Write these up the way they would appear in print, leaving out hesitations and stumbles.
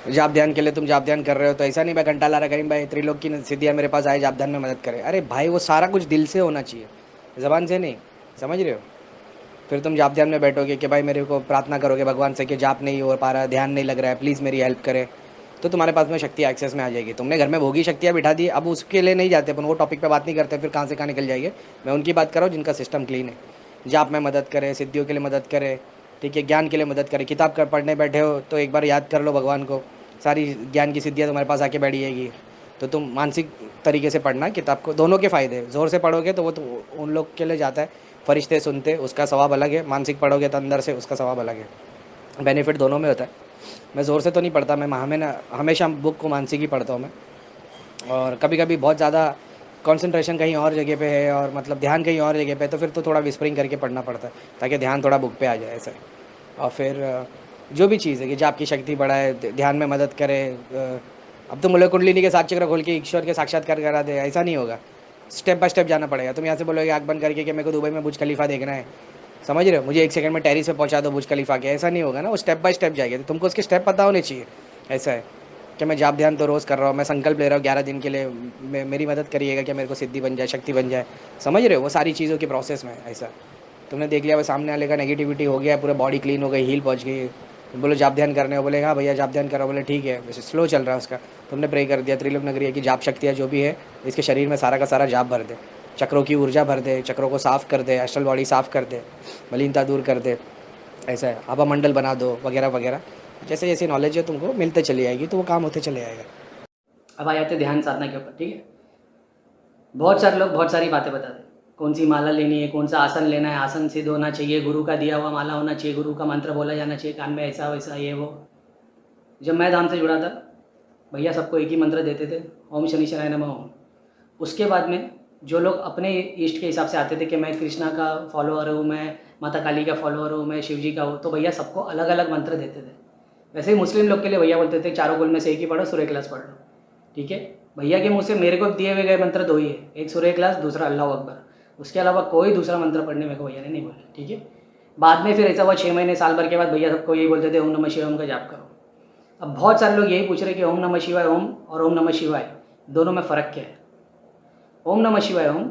जाप ध्यान के लिए तुम जाप ध्यान कर रहे हो तो ऐसा नहीं मैं घंटा ला रहा करीम भाई त्रिलोक की सिद्धियाँ मेरे पास आए जाप ध्यान में मदद करे। अरे भाई वो सारा कुछ दिल से होना चाहिए, ज़बान से नहीं। समझ रहे हो? फिर तुम जाप ध्यान में बैठोगे कि भाई मेरे को प्रार्थना करोगे भगवान से कि जाप नहीं हो पा रहा, ध्यान नहीं लग रहा है, प्लीज़ मेरी हेल्प करे। तो तुम्हारे पास में शक्ति एक्सेस में आ जाएगी। तुमने घर में भोगी शक्तियाँ बिठा दी, अब उसके लिए नहीं जाते अपन, वो टॉपिक पे बात नहीं करते, फिर कहाँ से कहाँ निकल जाएंगे। मैं उनकी बात कर रहा हूँ जिनका सिस्टम क्लीन है, जाप में मदद करे, सिद्धियों के लिए मदद करे, ठीक है, ज्ञान के लिए मदद करे। किताब कर पढ़ने बैठे हो तो एक बार याद कर लो भगवान को, सारी ज्ञान की सिद्धियाँ तुम्हारे पास आके बैठ जाएगी। तो तुम मानसिक तरीके से पढ़ना किताब को, दोनों के फ़ायदे हैं। ज़ोर से पढ़ोगे तो वो तो उन लोग के लिए जाता है, फरिश्ते सुनते, उसका सवाब अलग है। मानसिक पढ़ोगे तो अंदर से उसका सवाब अलग है। बेनिफिट दोनों में होता है। मैं ज़ोर से तो नहीं पढ़ता, मैं हमेशा बुक को मानसिक ही पढ़ता हूँ मैं। और कभी कभी बहुत ज़्यादा कंसंट्रेशन कहीं और जगह पे है और मतलब ध्यान कहीं और जगह पे है, तो फिर तो थोड़ा विस्परिंग करके पढ़ना पड़ता है ताकि ध्यान थोड़ा बुक पे आ जाए ऐसा है। और फिर जो भी चीज़ है कि जो आपकी शक्ति बढ़ाए, ध्यान में मदद करे। अब तो मुल्य कुंडलिनी के 7 चक्र खोल के ईश्वर के साक्षात्कार करा दे, ऐसा नहीं होगा। स्टेप बाय स्टेप जाना पड़ेगा। तुम यहाँ से बोलोगे आँख बंद करके कि मेरे को दुबई में बुर्ज खलीफा देखना है, समझ रहे हो, मुझे 1 सेकंड में टेरिस पे पहुँचा दो बुर्ज खलीफा के, ऐसा नहीं होगा ना। वो स्टेप बाय स्टेप जाएगा, तो तुमको उसके स्टेप पता होने चाहिए। ऐसा है कि मैं जाप ध्यान तो रोज़ कर रहा हूँ, मैं संकल्प ले रहा हूँ 11 दिन के लिए, मेरी मदद करिएगा कि मेरे को सिद्धि बन जाए, शक्ति बन जाए। समझ रहे हो? वो सारी चीज़ों की प्रोसेस में ऐसा तुमने देख लिया, वो सामने वाले का नेगेटिविटी हो गया, पूरा बॉडी क्लीन हो गई, हील पहुँच गई। बोलो जाप ध्यान करने हो, बोले हाँ भैया जाप ध्यान करो, बोले ठीक है, वैसे स्लो चल रहा है उसका। तुमने प्रे कर दिया त्रिलोक नगरी है कि जाप शक्तियाँ जो भी है इसके शरीर में सारा का सारा जाप भर दे, चक्रों की ऊर्जा भर दे, चक्रों को साफ़ कर दे, एस्ट्रल बॉडी साफ़ कर दे, मलिनता दूर कर दे। ऐसा है, हवा मंडल बना दो वगैरह वगैरह। जैसे जैसे नॉलेज है तुमको मिलते चली आएगी तो वो काम होते चले आएगा। अब आ जाते हैं ध्यान साधना के ऊपर, ठीक है। बहुत सारे लोग बहुत सारी बातें बताते हैं, कौन सी माला लेनी है, कौन सा आसन लेना है, आसन सिद्ध होना चाहिए, गुरु का दिया हुआ माला होना चाहिए, गुरु का मंत्र बोला जाना चाहिए कान में, ऐसा वैसा ये वो। जब मैं धाम से जुड़ा था, भैया सबको एक ही मंत्र देते थे, ओम शनि शनाय नमः ओम। उसके बाद में जो लोग अपने इष्ट के हिसाब से आते थे कि मैं कृष्णा का फॉलोअर हूँ, मैं माता काली का फॉलोअर हूँ, मैं शिव जी का हूँ, तो भैया सबको अलग अलग मंत्र देते थे। वैसे ही मुस्लिम लोग के लिए भैया बोलते थे चारों कुल में से एक ही पढ़ो, सूर्य क्लास पढ़ लो, ठीक है। भैया के मुँह से मेरे को दिए हुए गए मंत्र दो ही है, एक सूर्य क्लास, दूसरा अल्लाह अकबर। उसके अलावा कोई दूसरा मंत्र पढ़ने मेरे को भैया ने नहीं बोला, ठीक है। बाद में फिर ऐसा हुआ 6 महीने साल भर के बाद भैया सबको यही बोलते थे ओम नमः शिवाय ओम का जाप करो। अब बहुत सारे लोग यही पूछ रहे कि ओम नमः शिवाय ओम और ओम नमः शिवाय दोनों में फ़र्क क्या है। ओम नमः शिवाय ओम,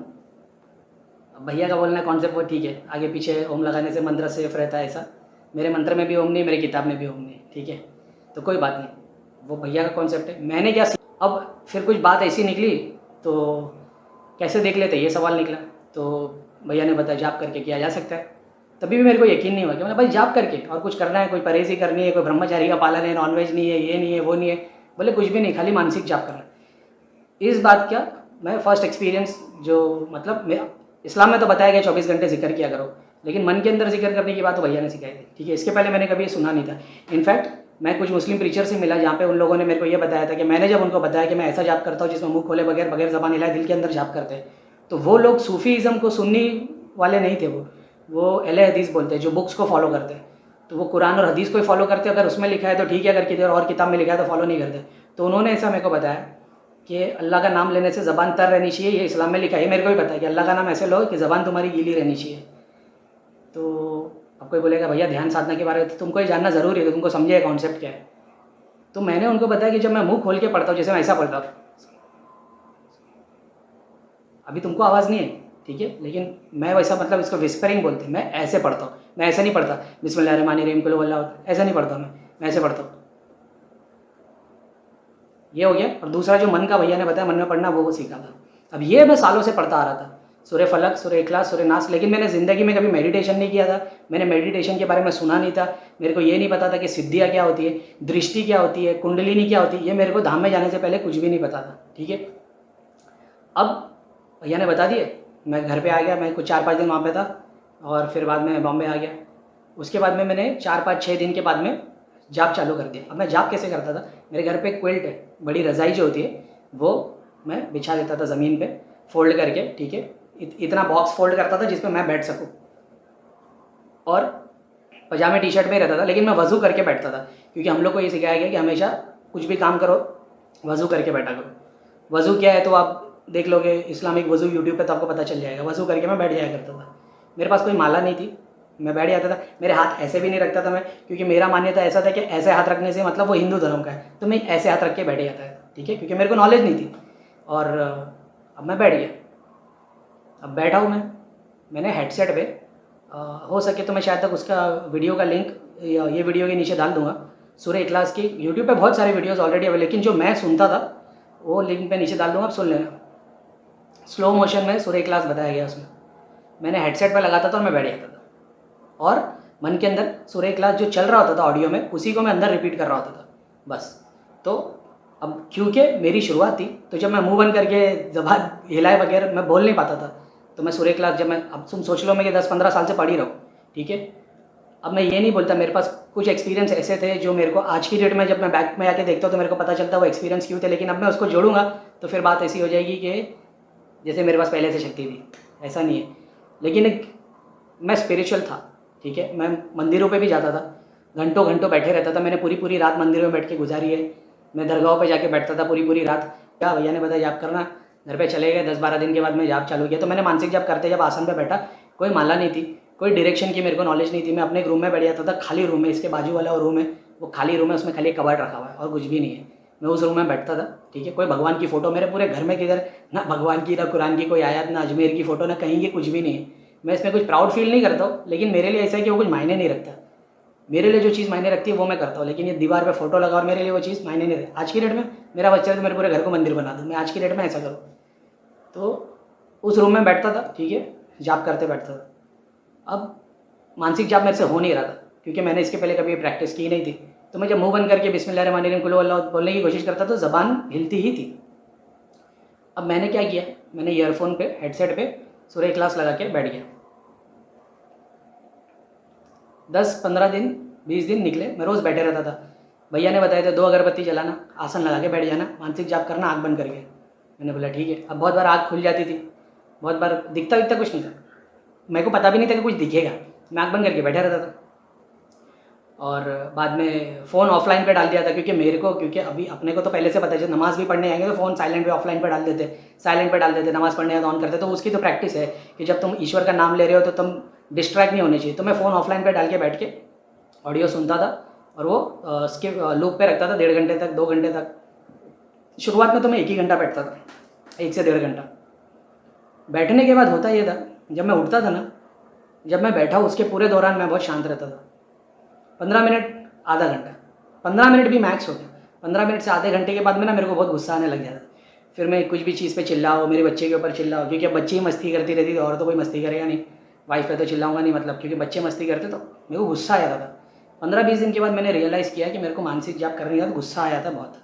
भैया का बोलना कॉन्सेप्ट वो ठीक है, आगे पीछे ओम लगाने से मंत्र सेफ रहता है, ऐसा मेरे मंत्र में भी ओम नहीं, मेरे किताब में भी ओम नहीं, ठीक है। तो कोई बात नहीं, वो भैया का कॉन्सेप्ट है, मैंने क्या अब फिर कुछ बात ऐसी निकली तो कैसे देख लेते ये सवाल निकला। तो भैया ने बताया जाप करके किया जा सकता है। तभी भी मेरे को यकीन नहीं हुआ कि मतलब भाई जाप करके और कुछ करना है, कोई परहेज़ी करनी है, कोई ब्रह्मचारी का पालन है, नॉनवेज नहीं है, ये नहीं है, वो नहीं है। बोले कुछ भी नहीं, खाली मानसिक जाप करना है। इस बात का मैं फर्स्ट एक्सपीरियंस जो मतलब मैं इस्लाम में तो बताया गया 24 घंटे जिक्र किया करो, लेकिन मन के अंदर जिक्र करने की बात तो भैया ने सिखाई थी, ठीक है। इसके पहले मैंने कभी सुना नहीं था। इनफैक्ट मैं कुछ मुस्लिम प्रीचर से मिला जहाँ पे उन लोगों ने मेरे को ये बताया था कि मैंने जब उनको बताया कि मैं ऐसा जाप करता हूँ जिसमें मुंह खोले बगैर बगैर ज़बान हिलाए दिल के अंदर जाप करते हैं, तो वो लोग सूफीज़म को सुन्नी वाले नहीं थे, वो अहले हदीस बोलते हैं, जो बुक्स को फॉलो करते हैं। तो वो कुरान और हदीस को ही फॉलो करते हैं, अगर उसमें लिखा है तो ठीक है, अगर किसी और किताब में लिखा है तो फॉलो नहीं करते। तो उन्होंने ऐसा मेरे को बताया कि अल्लाह का नाम लेने से ज़बान तर रहनी चाहिए, ये इस्लाम में लिखा है। मेरे को भी पता है कि अल्लाह का नाम ऐसे लो कि ज़बान तुम्हारी गीली रहनी चाहिए। तो अब कोई बोलेगा भैया ध्यान साधना के बारे में तो तुमको ये जानना ज़रूरी है, तो तुमको समझे कॉन्सेप्ट क्या है। तो मैंने उनको बताया कि जब मैं मुंह खोल के पढ़ता हूँ, जैसे मैं ऐसा पढ़ता हूँ, अभी तुमको आवाज़ नहीं है, ठीक है, लेकिन मैं वैसा मतलब इसको विस्परिंग बोलते हैं, मैं ऐसे पढ़ता हूँ। मैं ऐसे नहीं पढ़ता बिस्मिल्लाहिर्रहमानिर्रहीम कुल हुवल्लाहु अहद, ऐसा नहीं पढ़ता मैं ऐसे पढ़ता हूँ। ये हो गया। और दूसरा जो मन का भैया ने बताया मन में पढ़ना, वो सीखा था। अब ये मैं सालों से पढ़ता आ रहा था, सूर्य फलक, सूर्य इखलास, सूर्य नास, लेकिन मैंने ज़िंदगी में कभी मेडिटेशन नहीं किया था। मैंने मेडिटेशन के बारे में सुना नहीं था। मेरे को ये नहीं पता था कि सिद्धियाँ क्या होती है, दृष्टि क्या होती है, कुंडलिनी क्या होती है, ये मेरे को धाम में जाने से पहले कुछ भी नहीं पता था, ठीक है। अब भैया ने बता दिए, मैं घर पे आ गया, मैं कुछ 4-5 दिन वहाँ पे था और फिर बाद में बॉम्बे आ गया। उसके बाद में मैंने 4-5-6 दिन के बाद में जाप चालू कर दिया। अब मैं जाप कैसे करता था, मेरे घर पे एक क्विल्ट है, बड़ी रज़ाई जो होती है वो मैं बिछा देता था ज़मीन पे फोल्ड करके, ठीक है। इतना बॉक्स फोल्ड करता था जिसमें मैं बैठ सकूँ, और पजामे टी शर्ट में ही रहता था, लेकिन मैं वज़ू करके बैठता था, क्योंकि हम लोग को ये सिखाया गया कि हमेशा कुछ भी काम करो वज़ू करके बैठा करो। वज़ू क्या है तो आप देख लोगे, इस्लामिक वज़ू यूट्यूब पे तो आपको पता चल जाएगा। वज़ू करके मैं बैठ जाया करता था। मेरे पास कोई माला नहीं थी, मैं बैठ जाता था, मेरे हाथ ऐसे भी नहीं रखता था मैं, क्योंकि मेरा मान्यता ऐसा था कि ऐसे हाथ रखने से मतलब वो हिंदू धर्म का है, तो मैं ऐसे हाथ रख के बैठ जाता था, ठीक है, क्योंकि मेरे को नॉलेज नहीं थी। और अब मैं बैठ गया, अब बैठा हूँ मैंने हेडसेट पे हो सके तो मैं शायद तक उसका वीडियो का लिंक ये वीडियो के नीचे डाल दूंगा। सूर्य इखलास की यूट्यूब पे बहुत सारे वीडियोस ऑलरेडी अवेलेबल, लेकिन जो मैं सुनता था वो लिंक पे नीचे डाल दूंगा, आप सुन लेना। स्लो मोशन में सूर्य इखलास बताया गया उसमें, मैंने हेडसेट पे लगाता था और मैं बैठ जाता था, और मन के अंदर सूर्य इखलास जो चल रहा होता था ऑडियो में, उसी को मैं अंदर रिपीट कर रहा होता था बस। तो अब क्योंकि मेरी शुरुआत थी, तो जब मैं मुंह बंद करके ज़बान हिलाए बगैर मैं बोल नहीं पाता था, तो मैं सूर्य क्लास जब मैं, अब तुम सोच लो मैं कि 10-15 साल से पढ़ ही रहा हूँ, ठीक है। अब मैं ये नहीं बोलता, मेरे पास कुछ एक्सपीरियंस ऐसे थे जो मेरे को आज की डेट में जब मैं बैक में आके देखता हूँ तो मेरे को पता चलता वो एक्सपीरियंस क्यों थे, लेकिन अब मैं उसको जोड़ूंगा तो फिर बात ऐसी हो जाएगी कि जैसे मेरे पास पहले से शक्ति थी, ऐसा नहीं है। लेकिन एक मैं स्पिरिचुअल था, ठीक है, मैं मंदिरों पे भी जाता था, घंटों घंटों बैठे रहता था, मैंने पूरी पूरी रात मंदिरों में बैठ के गुजारी है। मैं दरगाहों पे जाके बैठता था पूरी पूरी रात, क्या भैया ने बताया जाप करना, घर पे चले गए, 10-12 दिन के बाद मैं जाप चालू किया। तो मैंने मानसिक जाप करते जब आसन पे बैठा, कोई माला नहीं थी, कोई डायरेक्शन की मेरे को नॉलेज नहीं थी, मैं अपने एक रूम में बैठ जाता था, खाली रूम में, इसके बाजू वाला रूम है वो खाली रूम है, उसमें खाली कबर्ड रखा हुआ है और कुछ भी नहीं है। मैं उस रूम में बैठता था, ठीक है, कोई भगवान की फ़ोटो मेरे पूरे घर में किधर, ना भगवान की, ना कुरान की कोई आयत, ना अजमेर की फ़ोटो, ना कहीं की, कुछ भी नहीं है। मैं इसमें कुछ प्राउड फील नहीं करता हूँ, लेकिन मेरे लिए ऐसा है कि वो कुछ मायने नहीं रखता। मेरे लिए जो चीज़ मायने रखती है वो मैं करता हूँ, लेकिन ये दीवार पे फोटो लगा और मेरे लिए वो चीज़ मायने नहीं रखती। आज की डेट में मेरा बच्चा है तो मेरे पूरे घर को मंदिर बना दूँ, मैं आज की डेट में ऐसा करूँ। तो उस रूम में बैठता था, ठीक है, जाप करते बैठता था। अब मानसिक जाप मेरे से हो नहीं रहा था, क्योंकि मैंने इसके पहले कभी प्रैक्टिस की नहीं थी। तो मैं जब मुंह बंद करके बिस्मिल्लाहिर्रहमानिर्रहीम कुल हुवल्लाहु बोलने की कोशिश करता तो ज़बान हिलती ही थी। अब मैंने क्या किया, मैंने ईयरफोन पे, हेडसेट पे सूर्य इखलास लगा के बैठ गया। 10-15 दिन, 20 दिन निकले, मैं रोज़ बैठे रहता था। भैया ने बताया था 2 अगरबत्ती जलाना, आसन लगा के बैठ जाना, मानसिक जाप करना आँख बंद करके। मैंने बोला ठीक है। अब बहुत बार आँख खुल जाती थी, बहुत बार दिखता कुछ नहीं था, मेरे को पता भी नहीं था कि कुछ दिखेगा, मैं आँख बंद करके बैठा रहता था। और बाद में फ़ोन ऑफलाइन पे डाल दिया था, क्योंकि अभी अपने को तो पहले से पता है, जब नमाज़ भी पढ़ने आएंगे तो फ़ोन साइलेंट पे ऑफलाइन पे डाल देते, साइलेंट पे डाल देते, नमाज़ पढ़ने ऑन करते। तो उसकी तो प्रैक्टिस है कि जब तुम ईश्वर का नाम ले रहे हो तो तुम डिस्ट्रैक्ट नहीं होने चाहिए। तो मैं फ़ोन ऑफलाइन पे डाल के बैठ के ऑडियो सुनता था, और वो स्किप लूप पे रखता था 1.5 घंटे तक, 2 घंटे तक। शुरुआत में तो मैं 1 ही घंटा बैठता था, 1 से 1.5 घंटा। बैठने के बाद होता ये था, जब मैं उठता था ना, जब मैं बैठा उसके पूरे दौरान मैं बहुत शांत रहता था। 15 मिनट, आधा घंटा, 15 मिनट भी मैक्स हो गया। 15 मिनट से आधे घंटे के बाद में ना मेरे को बहुत गुस्सा आने लग जाता। फिर मैं कुछ भी चीज़ पे चिल्लाओ, मेरे बच्चे के ऊपर चिल्लाओ, क्योंकि अब बच्चे ही मस्ती करती रहती थी, और तो कोई मस्ती करेगा नहीं, वाइफ पे तो चिल्लाऊंगा नहीं, मतलब क्योंकि बच्चे मस्ती करते तो मेरे को गुस्सा आ जाता था। 15-20 दिन के बाद मैंने रियलाइज़ किया कि मेरे को मानसिक जाप करने का तो गुस्सा आया था बहुत।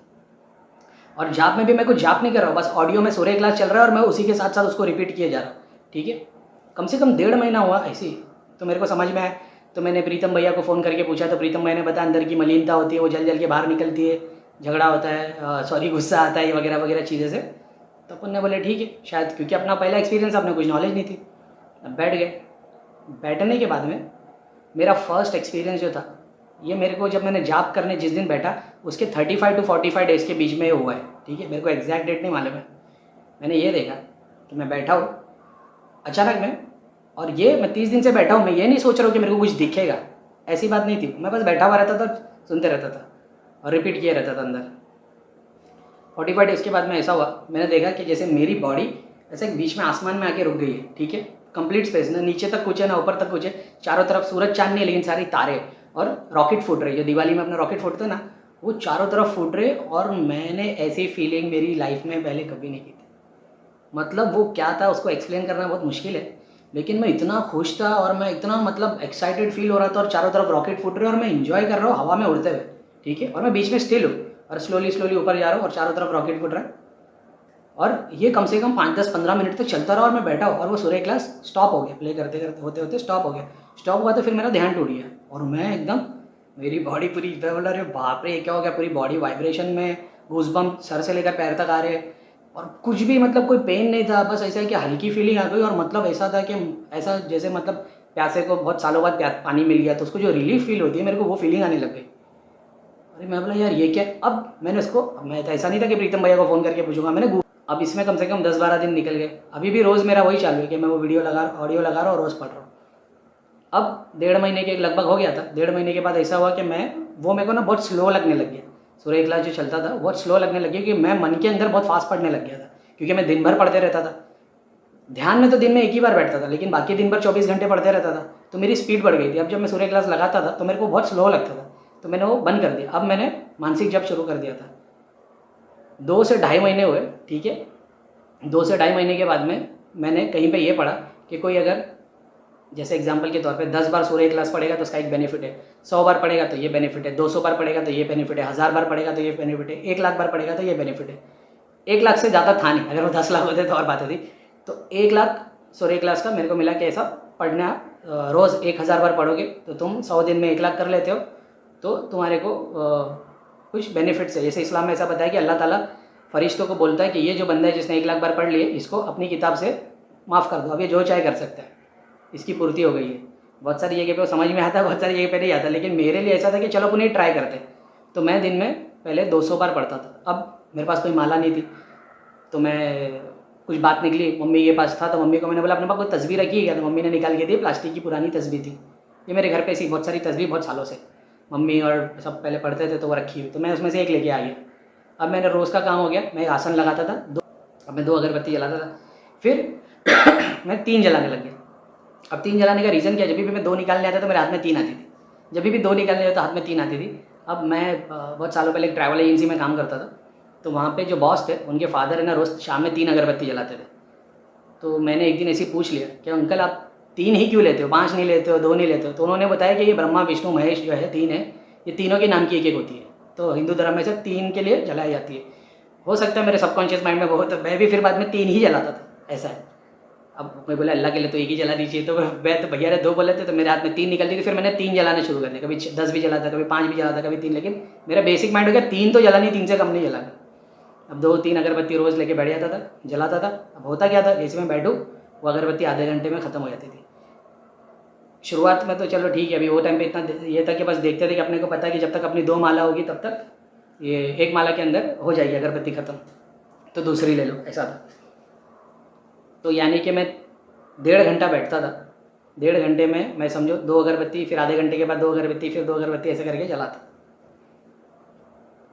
और जाप में भी मैं कुछ जाप नहीं कर रहा हूँ, बस ऑडियो में सूर्य क्लास चल रहा है और मैं उसी के साथ साथ उसको रिपीट किए जा रहा हूँ, ठीक है। कम से कम 1.5 महीना हुआ ऐसे ही, तो मेरे को समझ में आया। तो मैंने प्रीतम भैया को फ़ोन करके पूछा, तो प्रीतम भैया ने बताया अंदर की मलिनता होती है, वो जल जल के बाहर निकलती है, झगड़ा होता है, सॉरी गुस्सा आता है, वगैरह वगैरह चीज़ें से। तो अपन ने बोले ठीक है, शायद क्योंकि अपना पहला एक्सपीरियंस, अपने कुछ नॉलेज नहीं थी। अब बैठ गए। बैठने के बाद में मेरा फर्स्ट एक्सपीरियंस जो था, ये मेरे को जब मैंने जाप करने जिस दिन बैठा उसके 35 to 45 डेज़ के बीच में हुआ है, ठीक है। मेरे को एग्जैक्ट डेट नहीं मालूम है। मैंने ये देखा कि मैं बैठा हूँ अचानक में, और ये मैं 30 दिन से बैठा हूँ, मैं ये नहीं सोच रहा हूँ कि मेरे को कुछ दिखेगा, ऐसी बात नहीं थी। मैं बस बैठा हुआ रहता था, सुनते रहता था और रिपीट किया रहता था अंदर। 45 डेज़ के बाद में ऐसा हुआ, मैंने देखा कि जैसे मेरी बॉडी ऐसे बीच में आसमान में आके रुक गई है, ठीक है। कंप्लीट स्पेस, ना नीचे तक कुछ है ना ऊपर तक कुछ है, चारों तरफ सूरज चांद नहीं है लेकिन सारी तारे, और रॉकेट फूट रही, जो दिवाली में अपना रॉकेट फूटता है ना, वो चारों तरफ फूट रहे। और मैंने ऐसी फीलिंग मेरी लाइफ में पहले कभी नहीं की थी। मतलब वो क्या था उसको एक्सप्लेन करना बहुत मुश्किल है, लेकिन मैं इतना खुश था और मैं इतना मतलब एक्साइटेड फील हो रहा था, और चारों तरफ रॉकेट फूट रहे और मैं इंजॉय कर रहा हूँ हवा में उड़ते हुए, ठीक है। और मैं बीच में स्टिल हूँ और स्लोली स्लोली ऊपर जा रहा हूँ और चारों तरफ रॉकेट फूट रहा है। और ये कम से कम 5-10-15 मिनट तक चलता रहा और मैं बैठा हूँ, और वो सूर्य क्लास स्टॉप हो गया, प्ले करते करते होते होते स्टॉप हो गया। स्टॉप हुआ तो फिर मेरा ध्यान टूट गया, और मैं एकदम, मेरी बॉडी पूरी, मैं बोला अरे बाप रे ये क्या हो गया, पूरी बॉडी वाइब्रेशन में, गूज़बम्प सर से लेकर पैर तक आ रहे, और कुछ भी मतलब कोई पेन नहीं था, बस ऐसा है कि हल्की फीलिंग आ गई। और मतलब ऐसा था कि ऐसा जैसे मतलब प्यासे को बहुत सालों बाद पानी मिल गया तो उसको जो रिलीफ फील होती है, मेरे को वो फीलिंग आने लग गई। अरे मैं बोला यार ये क्या। अब मैंने उसको, मैं तो ऐसा नहीं था कि प्रीतम भैया को फ़ोन करके पूछूंगा, मैंने अब इसमें कम से कम 10-12 दिन निकल गए। अभी भी रोज़ मेरा वही चालू है कि मैं वो ऑडियो लगा रहा हूँ और रोज़ पढ़ रहा हूँ। अब 1.5 महीने के लगभग हो गया था। 1.5 महीने के बाद ऐसा हुआ कि मेरे को ना बहुत स्लो लगने लग गया। सूर्य क्लास जो चलता था बहुत स्लो लगने लग गया, क्योंकि मैं मन के अंदर बहुत फास्ट पढ़ने लग गया था, क्योंकि मैं दिन भर पढ़ते रहता था। ध्यान में तो दिन में एक ही बार बैठता था, लेकिन बाकी दिन भर 24 घंटे पढ़ते रहता था, तो मेरी स्पीड बढ़ गई थी। अब जब मैं सूर्य क्लास लगाता था तो मेरे को बहुत स्लो लगता था, तो मैंने वो बंद कर दिया। अब मैंने मानसिक जप शुरू कर दिया था। 2 से 2.5 महीने हुए, ठीक है। 2 से 2.5 महीने के बाद में मैंने कहीं पे ये पढ़ा कि कोई अगर जैसे एग्जाम्पल के तौर पे 10 बार सूर्य क्लास पढ़ेगा तो उसका एक बेनिफिट है, 100 बार पढ़ेगा तो ये बेनिफिट है, 200 बार पढ़ेगा तो ये बेनिफिट है, 1000 बार पढ़ेगा तो ये बेनिफिट है, 1 लाख बार पढ़ेगा तो ये बेनिफिट है। 1 लाख से ज़्यादा था नहीं, अगर वो 10 लाख होते तो और बात होती। तो 1 लाख सूर्य क्लास का मेरे को मिला कि ऐसा पढ़ना, रोज़ 1000 बार पढ़ोगे तो तुम 100 दिन में 1 लाख कर लेते हो, तो तुम्हारे को कुछ बेनिफिट्स है। जैसे इस्लाम में ऐसा बताया कि अल्लाह ताला फरिश्तों को बोलता है कि ये जो बंदा है जिसने 1 लाख बार पढ़ लिए, इसको अपनी किताब से माफ़ कर दो, अब ये जो चाहे कर सकता है, इसकी पूर्ति हो गई है। बहुत सारी जगह पे वो समझ में आता है, बहुत सारी जगह पे नहीं आता, लेकिन मेरे लिए ऐसा था कि चलो अपनी ट्राई करते। तो मैं दिन में पहले 200 बार पढ़ता था। अब मेरे पास कोई माला नहीं थी, तो मैं कुछ बात निकली, मम्मी के पास था, तो मम्मी को मैंने बोला अपने पास कोई तस्वीर रखी है क्या? तो मम्मी ने निकाल के दी, प्लास्टिक की पुरानी तस्वीर थी। ये मेरे घर पे ऐसी बहुत सारी तस्वीर बहुत सालों से मम्मी और सब पहले पढ़ते थे तो वो रखी हुई, तो मैं उसमें से एक लेके आ गया। अब मैंने रोज़ का काम हो गया, मैं आसन लगाता था, अब मैं 2 अगरबत्ती जलाता था, फिर मैं 3 जलाने लग गया। अब 3 जलाने का रीज़न क्या है, जब भी मैं 2 निकालने आता तो मेरे हाथ में 3 आती थी, जब भी 2 निकालने आता तो हाथ में 3 आती थी। अब मैं बहुत सालों पहले एक ट्रैवल एजेंसी में काम करता था, तो वहाँ पे जो बॉस थे उनके फादर है ना, रोज़ शाम में 3 अगरबत्ती जलाते थे। तो मैंने एक दिन ऐसे ही पूछ लिया कि अंकल आप 3 ही क्यों लेते हो, 5 नहीं लेते हो, 2 नहीं लेते हो? तो उन्होंने बताया कि ये ब्रह्मा विष्णु महेश जो है 3 है, ये तीनों के नाम की एक होती है, तो हिंदू धर्म में से 3 के लिए जलाई जाती है। हो सकता है मेरे सबकॉन्शियस माइंड में वो, तो मैं भी फिर बाद में 3 ही जलाता था, ऐसा है। अब मैं बोला अल्लाह के लिए तो एक ही जला दीजिए, तो मैं तो भैया ने 2 बोले थे, तो मेरे हाथ में 3 निकलती थी। फिर मैंने 3 जलाना शुरू कर दिया, कभी 10 भी जलाता, कभी 5 भी जलाता, कभी 3, लेकिन मेरा बेसिक माइंड हो गया 3 तो जलानी, 3 से कम नहीं जलाना। अब 2-3 अगरबत्ती रोज़ लेके बैठ जाता था, जलाता था। अब होता क्या था, जैसे मैं बैठूँ वो अगरबत्ती आधे घंटे में ख़त्म हो जाती थी। शुरुआत में तो चलो ठीक है, अभी वो टाइम पे इतना ये था कि बस देखते थे कि अपने को पता है कि जब तक अपनी 2 माला होगी तब तक ये 1 माला के अंदर हो जाएगी अगरबत्ती ख़त्म, तो दूसरी ले लो, ऐसा था। तो यानी कि मैं 1.5 घंटा बैठता था, 1.5 घंटे में मैं समझो 2 अगरबत्ती, फिर आधे घंटे के बाद 2 अगरबत्ती, फिर 2 अगरबत्ती, ऐसे करके जलाता।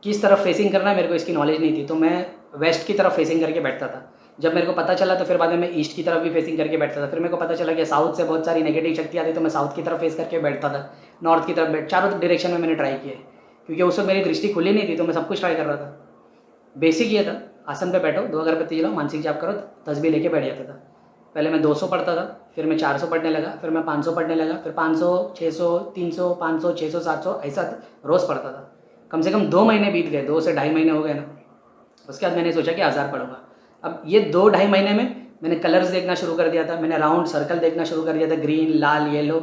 किस तरफ फेसिंग करना है मेरे को इसकी नॉलेज नहीं थी, तो मैं वेस्ट की तरफ फेसिंग करके बैठता था। जब मेरे को पता चला तो फिर बाद में मैं ईस्ट की तरफ भी फेसिंग करके बैठता था। फिर मेरे को पता चला कि साउथ से बहुत सारी नेगेटिव शक्ति आती, तो मैं साउथ की तरफ फेस करके बैठता था, नॉर्थ की तरफ चारों डायरेक्शन में मैंने ट्राई किया, क्योंकि उस वक्त मेरी दृष्टि खुली नहीं थी, तो मैं सब कुछ ट्राई कर रहा था। बेसिक ये था, आसन पे बैठो, 2 अगरबत्ती जलाओ, मानसिक जाप करो, तस्बीह लेके बैठ जाता था। पहले मैं 200 पढ़ता था, फिर मैं 400 पढ़ने लगा, फिर मैं 500 पढ़ने लगा, फिर 500, 600, 300, 500, 600, 700, ऐसा रोज़ पढ़ता था। कम से कम 2 महीने बीत गए, 2 से 2.5 महीने हो गए ना। उसके बाद मैंने सोचा कि 1000 पढ़ूंगा। अब ये 2-2.5 महीने में मैंने कलर्स देखना शुरू कर दिया था, मैंने राउंड सर्कल देखना शुरू कर दिया था, ग्रीन, लाल, येलो।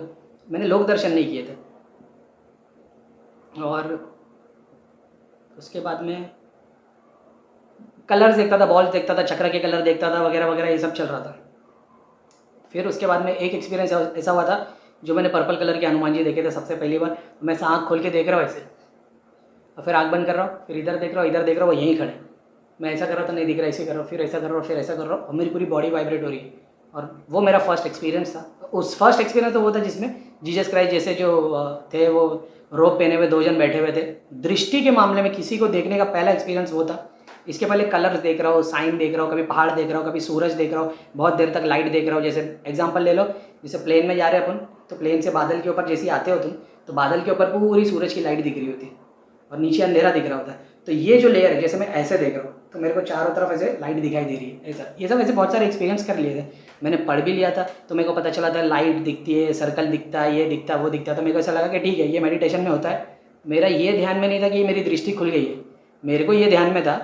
मैंने लोक दर्शन नहीं किए थे। और उसके बाद में कलर्स देखता था, बॉल्स देखता था, चक्र के कलर देखता था, वगैरह वगैरह, ये सब चल रहा था। फिर उसके बाद में एक एक्सपीरियंस ऐसा हुआ था, जो मैंने पर्पल कलर के हनुमान जी देखे थे सबसे पहली बार। मैं ऐसा आँख खोल के देख रहा हूँ ऐसे, और फिर आँख बंद कर रहा हूँ, फिर इधर देख रहा हूँ, इधर देख रहा हूँ, वो यहीं खड़े। मैं ऐसा कर रहा था, नहीं दिख रहा, ऐसे कर रहा हूँ, फिर ऐसा कर रहा हूँ, फिर ऐसा कर रहा हूँ, और मेरी पूरी बॉडी वाइब्रेट हो रही है। और वो मेरा फर्स्ट एक्सपीरियंस था। उस फर्स्ट एक्सपीरियंस तो वो था जिसमें जीसस क्राइस्ट जैसे जो थे, वो रोब पहने हुए 2 जन बैठे हुए थे। दृष्टि के मामले में किसी को देखने का पहला एक्सपीरियंस वो था। इसके पहले कलर्स देख रहा हूँ, साइन देख रहा हूँ, कभी पहाड़ देख रहा हूँ, कभी सूरज देख रहा हूँ, बहुत देर तक लाइट देख रहा हूँ। जैसे एग्जांपल ले लो, जैसे प्लेन में जा रहे हैं अपन, तो प्लेन से बादल के ऊपर जैसे ही आते हो तुम, तो बादल के ऊपर पूरी सूरज की लाइट दिख रही होती है और नीचे अंधेरा दिख रहा होता है। तो ये जो लेयर है, जैसे मैं ऐसे देख रहा हूँ तो मेरे को चारों तरफ ऐसे लाइट दिखाई दे रही है, ऐसा। ये सब ऐसे बहुत सारे एक्सपीरियंस कर लिए थे। मैंने पढ़ भी लिया था, तो मेरे को पता चला था लाइट दिखती है, सर्कल दिखता है, ये दिखता है, वो दिखता है। तो मेरे को ऐसा लगा कि ठीक है, ये मेडिटेशन में होता है। मेरा ये ध्यान में नहीं था कि मेरी दृष्टि खुल गई है, मेरे को ये ध्यान में था,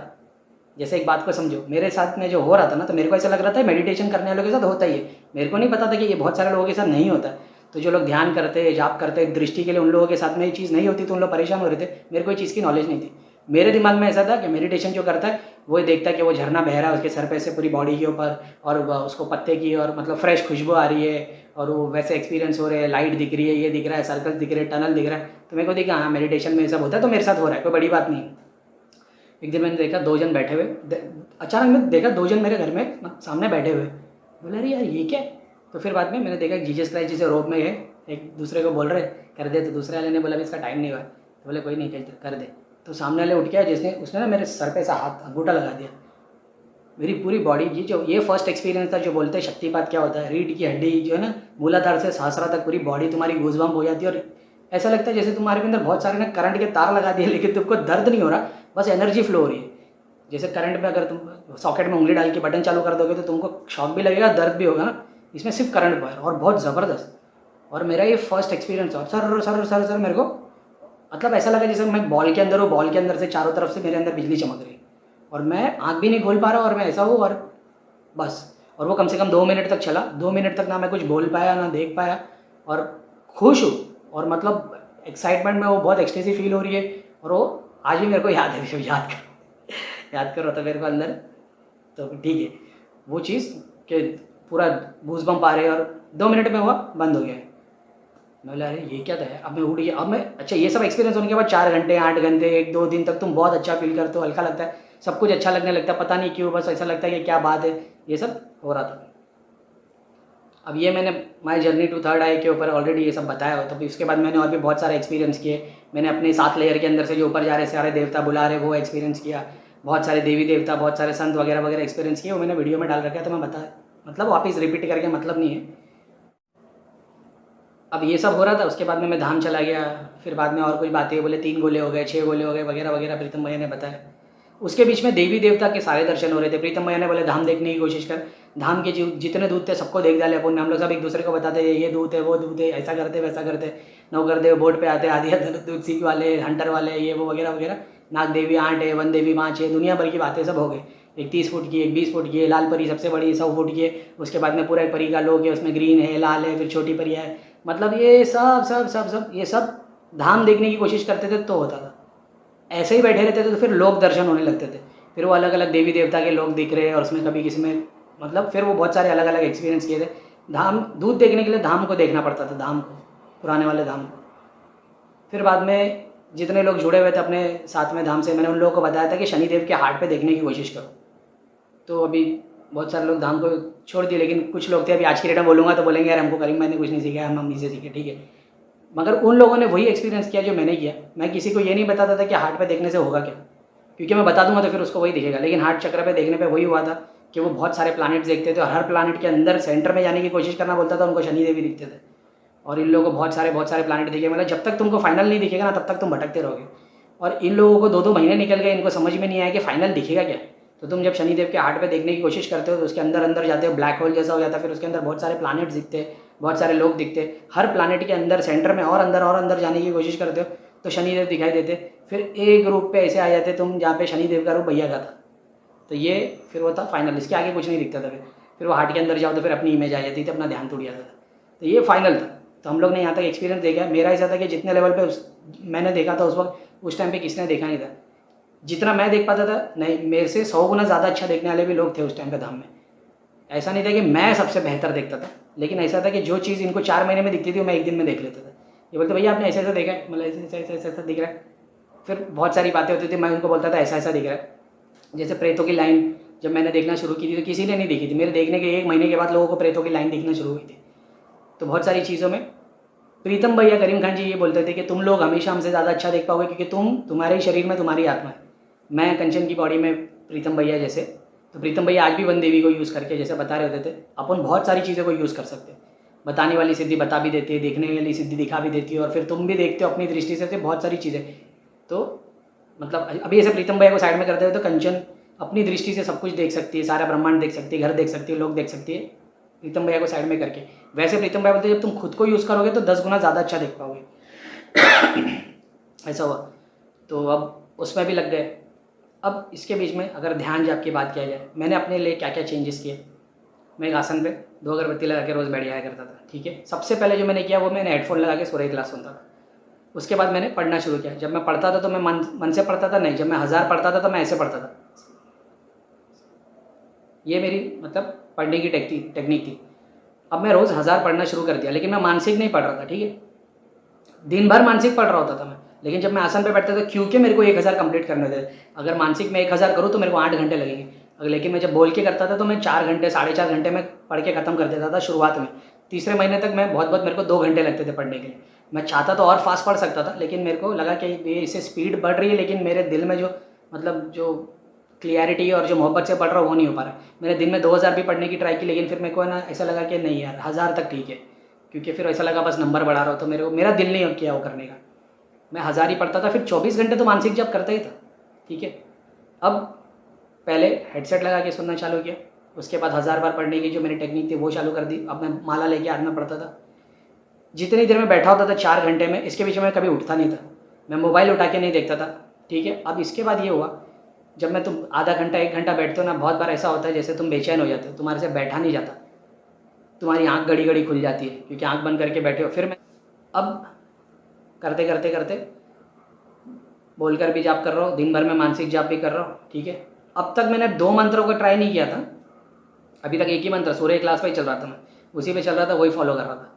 जैसे एक बात को समझो, मेरे साथ में जो हो रहा था ना, तो मेरे को ऐसा लग रहा था मेडिटेशन करने वालों के साथ होता ही है। मेरे को नहीं पता था कि ये बहुत सारे लोगों के साथ नहीं होता। तो जो लोग ध्यान करते, जाप करते, दृष्टि के लिए, उन लोगों के साथ में ये चीज़ नहीं होती, तो उन लोग परेशान हो रहे थे। मेरे को ये चीज़ की नॉलेज नहीं थी। मेरे दिमाग में ऐसा था कि मेडिटेशन जो करता है वो देखता है कि वो झरना बह रहा है उसके सर पे से पूरी बॉडी के ऊपर, और उसको पत्ते की और मतलब फ्रेश खुशबू आ रही है, और वो वैसे एक्सपीरियंस हो रहे हैं, लाइट दिख रही है, ये दिख रहा है, सर्कल दिख रहे हैं, टनल दिख रहा है। तो मेरे को देखा हाँ मेडिटेशन में ये सब होता है, तो मेरे साथ हो रहा है, कोई बड़ी बात नहीं। एक दिन मैंने देखा 2 जन बैठे हुए, अचानक मैंने देखा 2 जन मेरे घर में सामने बैठे हुए। बोला अरे यार ये क्या है? तो फिर बाद में मैंने देखा जीसस क्राइस्ट जैसे रोब में है, एक दूसरे को बोल रहे कर दे, तो दूसरे वाले ने बोला अभी इसका टाइम नहीं हुआ है, तो बोले कोई नहीं कर दे। तो सामने वाले उठ गया, जिसने उसने ना मेरे सर पे ऐसा हाथ अंगूठा लगा दिया। मेरी पूरी बॉडी, ये फर्स्ट एक्सपीरियंस था। जो बोलते हैं शक्तिपात क्या होता है, रीढ़ की हड्डी जो है ना, मूलाधार से सहस्रा तक पूरी बॉडी तुम्हारी गूज़बम्प हो जाती है, और ऐसा लगता है जैसे तुम्हारे अंदर बहुत सारे ना करंट के तार लगा दिए, लेकिन तुमको दर्द नहीं हो रहा, बस एनर्जी फ्लो हो रही है। जैसे करंट में अगर तुम सॉकेट में उंगली डाल के बटन चालू कर दोगे तो तुमको शॉक भी लगेगा, दर्द भी होगा ना, इसमें सिर्फ करंट वायर, और बहुत ज़बरदस्त। और मेरा ये फर्स्ट एक्सपीरियंस था। सर सर सर सर मेरे को मतलब ऐसा लगा जैसे मैं बॉल के अंदर हूँ, बॉल के अंदर से चारों तरफ से मेरे अंदर बिजली चमक रही है, और मैं आँख भी नहीं खोल पा रहा, और मैं ऐसा हूँ, और बस। और वो कम से कम 2 मिनट तक चला। 2 मिनट तक ना मैं कुछ बोल पाया ना देख पाया, और खुश हूँ, और मतलब एक्साइटमेंट में वो बहुत एक्सटेसी फील हो रही है। और वो आज भी मेरे को याद है, याद कर रहा था मेरे को अंदर। तो ठीक है वो चीज़ कि पूरा गूज़बम्प आ रहे हैं, और 2 मिनट में हुआ, बंद हो गया। मैं बोला अरे ये क्या था, अब मैं उठ गया। अब मैं अच्छा, ये सब एक्सपीरियंस होने के बाद 4 घंटे 8 घंटे 1-2 दिन तक तुम बहुत अच्छा फील करते हो, हल्का लगता है, सब कुछ अच्छा लगने लगता है, पता नहीं क्यों, बस ऐसा लगता है कि क्या बात है, ये सब हो रहा था। अब ये मैंने माई जर्नी टू थर्ड आई के ऊपर ऑलरेडी ये सब बताया हो। तो फिर उसके बाद मैंने और भी बहुत सारे एक्सपीरियंस किए। मैंने अपने 7 लेयर के अंदर से जो ऊपर जा रहे सारे देवता बुला रहे वो एक्सपीरियंस किया। बहुत सारे देवी देवता, बहुत सारे संत वगैरह वगैरह एक्सपीरियंस किए, वो मैंने वीडियो में डाल रखा है, तो मैं बता मतलब वापस रिपीट करके मतलब नहीं है। अब ये सब हो रहा था, उसके बाद में मैं धाम चला गया। फिर बाद में और कुछ बातें बोले, 3 गोले हो गए, 6 गोले हो गए, वगैरह वगैरह प्रीतम भैया ने बताया। उसके बीच में देवी देवता के सारे दर्शन हो रहे थे। प्रीतम भैया ने बोले धाम देखने की कोशिश कर, धाम के जितने दूत थे सबको देख डाले अपन। हम लोग सब एक दूसरे को बताते ये दूत है वो दूत है, ऐसा करते वैसा करते। नवकरदेव बोर्ड पे आते, आदि दूत सीख वाले, हंटर वाले, ये वो वगैरह वगैरह। नाग देवी 8 है, वन देवी 5 है, दुनिया भर की बातें सब हो गई। एक 30 फुट की, एक 20 फुट की है, लाल परी सबसे बड़ी 100 फुट की है। उसके बाद में पूरा एक परी का लोग है, उसमें ग्रीन है, लाल है, फिर छोटी परी है। मतलब ये सब सब सब सब ये सब धाम देखने की कोशिश करते थे तो होता था। ऐसे ही बैठे रहते थे तो फिर लोक दर्शन होने लगते थे। फिर वो अलग अलग देवी देवता के लोग दिख रहे हैं, और उसमें कभी किसी में मतलब फिर वो बहुत सारे अलग अलग एक्सपीरियंस किए थे। धाम दूध देखने के लिए धाम को देखना पड़ता था, धाम को, पुराने वाले धाम को। फिर बाद में जितने लोग जुड़े हुए थे अपने साथ में धाम से, मैंने उन लोगों को बताया था कि शनिदेव के हाट पे देखने की कोशिश करो। तो अभी बहुत सारे लोग धाम को छोड़ दिए, लेकिन कुछ लोग थे, अभी आज की डेट में बोलूँगा तो बोलेंगे यार हमको करीम भाई ने कुछ नहीं सीखा, हम मम्मी से सीखे, ठीक है। मगर उन लोगों ने वही एक्सपीरियंस किया जो मैंने किया। मैं किसी को ये नहीं बताता था कि हार्ट पे देखने से होगा क्या, क्योंकि मैं बता दूंगा तो फिर उसको वही दिखेगा। लेकिन हार्ट चक्र पे देखने पे वही हुआ था कि वो बहुत सारे प्लैनेट्स देखते थे, और हर प्लैनेट के अंदर सेंटर में जाने की कोशिश करना बोलता था, उनको शनि देवी दिखते थे। और इन लोगों को बहुत सारे प्लैनेट दिखे। मतलब जब तक तुमको फाइनल नहीं दिखेगा ना तब तक तुम भटकते रहोगे। और इन लोगों को 2-2 महीने निकल गए, इनको समझ में नहीं आया कि फाइनल दिखेगा क्या। तो तुम जब शनिदेव के हार्ट पे देखने की कोशिश करते हो तो उसके अंदर अंदर जाते हो, ब्लैक होल जैसा हो जाता है। फिर उसके अंदर बहुत सारे प्लैनेट्स दिखते, बहुत सारे लोग दिखते। हर प्लैनेट के अंदर सेंटर में और अंदर जाने की कोशिश करते हो तो शनिदेव दिखाई देते। फिर एक रूप पे ऐसे आ जाते तुम जहाँ पे शनिदेव का रूप भैया का था। तो ये फिर वो था फाइनल, इसके आगे कुछ नहीं दिखता था। फिर वो हार्ट के अंदर जाओ तो फिर अपनी इमेज आ जाती थी, अपना ध्यान टूट जाता था। तो ये फाइनल था। तो हम लोग ने यहाँ तक एक्सपीरियंस देखा। मेरा ऐसा था कि जितने लेवल पे मैंने देखा था उस वक्त, उस टाइम पे किसने देखा नहीं था। जितना मैं देख पाता था, नहीं, मेरे से 100 गुना ज़्यादा अच्छा देखने वाले भी लोग थे उस टाइम पे धाम में। ऐसा नहीं था कि मैं सबसे बेहतर देखता था, लेकिन ऐसा था कि जो चीज़ इनको 4 महीने में दिखती थी वो मैं एक दिन में देख लेता था। ये बोलते भैया आपने ऐसा ऐसा देखा है, मतलब ऐसा दिख रहा है। फिर बहुत सारी बातें होती थी, मैं उनको बोलता था ऐसा ऐसा दिख रहा है। जैसे प्रेतों की लाइन जब मैंने देखना शुरू की थी तो किसी ने नहीं देखी थी। मेरे देखने के 1 महीने के बाद लोगों को प्रेतों की लाइन दिखना शुरू हुई थी। तो बहुत सारी चीज़ों में प्रीतम भैया करीम खान जी ये बोलते थे कि तुम लोग हमेशा हमसे ज़्यादा अच्छा देख पाओगे, क्योंकि तुम्हारे ही शरीर में तुम्हारी आत्मा है। मैं कंचन की बॉडी में प्रीतम भैया जैसे। तो प्रीतम भैया आज भी वन देवी को यूज़ करके जैसे बता रहे होते थे, अपन बहुत सारी चीज़ों को यूज़ कर सकते हैं। बताने वाली सिद्धि बता भी देती है, देखने वाली सिद्धि दिखा भी देती है, और फिर तुम भी देखते हो अपनी दृष्टि से बहुत सारी चीज़ें। तो मतलब अभी ऐसे प्रीतम भैया को साइड में करते हुए तो कंचन अपनी दृष्टि से सब कुछ देख सकती है, सारा ब्रह्मांड देख सकती है, घर देख सकती है, लोग देख सकती है, प्रीतम भैया को साइड में करके। वैसे प्रीतम भैया बोलते जब तुम खुद को यूज़ करोगे तो 10 गुना ज़्यादा अच्छा देख पाओगे। ऐसा हुआ। तो अब उसमें भी लग गए। अब इसके बीच में अगर ध्यान जाप की बात किया जाए, मैंने अपने लिए क्या क्या चेंजेस किए। मैं एक आसन पे 2 अगरबत्ती लगा के रोज़ बैठ जाया करता था, ठीक है। सबसे पहले जो मैंने किया वो मैंने हेडफोन लगा के सूर्य क्लास सुनता था। उसके बाद मैंने पढ़ना शुरू किया। जब मैं पढ़ता था तो मैं मन से पढ़ता था, नहीं, जब मैं 1000 पढ़ता था तो मैं ऐसे पढ़ता था। ये मेरी मतलब पढ़ने की टेक्निक थी। अब मैं रोज़ 1000 पढ़ना शुरू कर दिया, लेकिन मैं मानसिक नहीं पढ़ रहा था, ठीक है। दिन भर मानसिक पढ़ रहा होता था मैं, लेकिन जब मैं आसन पे बैठता था, क्योंकि मेरे को 1000 कंप्लीट करने थे। अगर मानसिक में 1000 करूँ तो मेरे को 8 घंटे लगेंगे, लेकिन मैं जब बोल के करता था तो मैं 4 घंटे 4.5 घंटे में पढ़ के ख़त्म कर देता था शुरुआत में। तीसरे महीने तक मैं बहुत बहुत मेरे को 2 घंटे लगते थे पढ़ने के लिए। मैं चाहता तो और फास्ट पढ़ सकता था, लेकिन मेरे को लगा कि ये इससे स्पीड बढ़ रही है, लेकिन मेरे दिल में जो मतलब जो क्लियरिटी और जो मोहब्बत से पढ़ रहा हूँ वो नहीं हो पा रहा है। मैंने दिन में 2000 भी पढ़ने की ट्राई की, लेकिन फिर मेरे को ना ऐसा लगा कि नहीं यार 1000 तक ठीक है, क्योंकि फिर ऐसा लगा बस नंबर बढ़ा रहा हो, तो मेरा दिल नहीं किया वो करने का। मैं 1000 ही पढ़ता था, फिर 24 घंटे तो मानसिक जप करता ही था, ठीक है। अब पहले हेडसेट लगा के सुनना चालू किया, उसके बाद 1000 बार पढ़ने की जो मेरी टेक्निक थी वो चालू कर दी। अब मैं माला लेके हाथ में पढ़ता था। जितनी देर में बैठा होता था 4 घंटे में, इसके पीछे मैं कभी उठता नहीं था, मैं मोबाइल उठा के नहीं देखता था, ठीक है। अब इसके बाद ये हुआ, जब मैं तुम आधा घंटा 1 घंटा बैठते हो ना, बहुत बार ऐसा होता है जैसे तुम बेचैन हो जाते हो, तुम्हारे से बैठा नहीं जाता, तुम्हारी आँख घड़ी घड़ी खुल जाती है क्योंकि आँख बंद करके बैठे हो। फिर मैं अब करते करते करते बोलकर भी जाप कर रहा हूँ, दिन भर में मानसिक जाप भी कर रहा हूँ, ठीक है। अब तक मैंने 2 मंत्रों को ट्राई नहीं किया था, अभी तक एक ही मंत्र सूर्य क्लास पे ही चल रहा था, मैं उसी पे चल रहा था, वही फॉलो कर रहा था।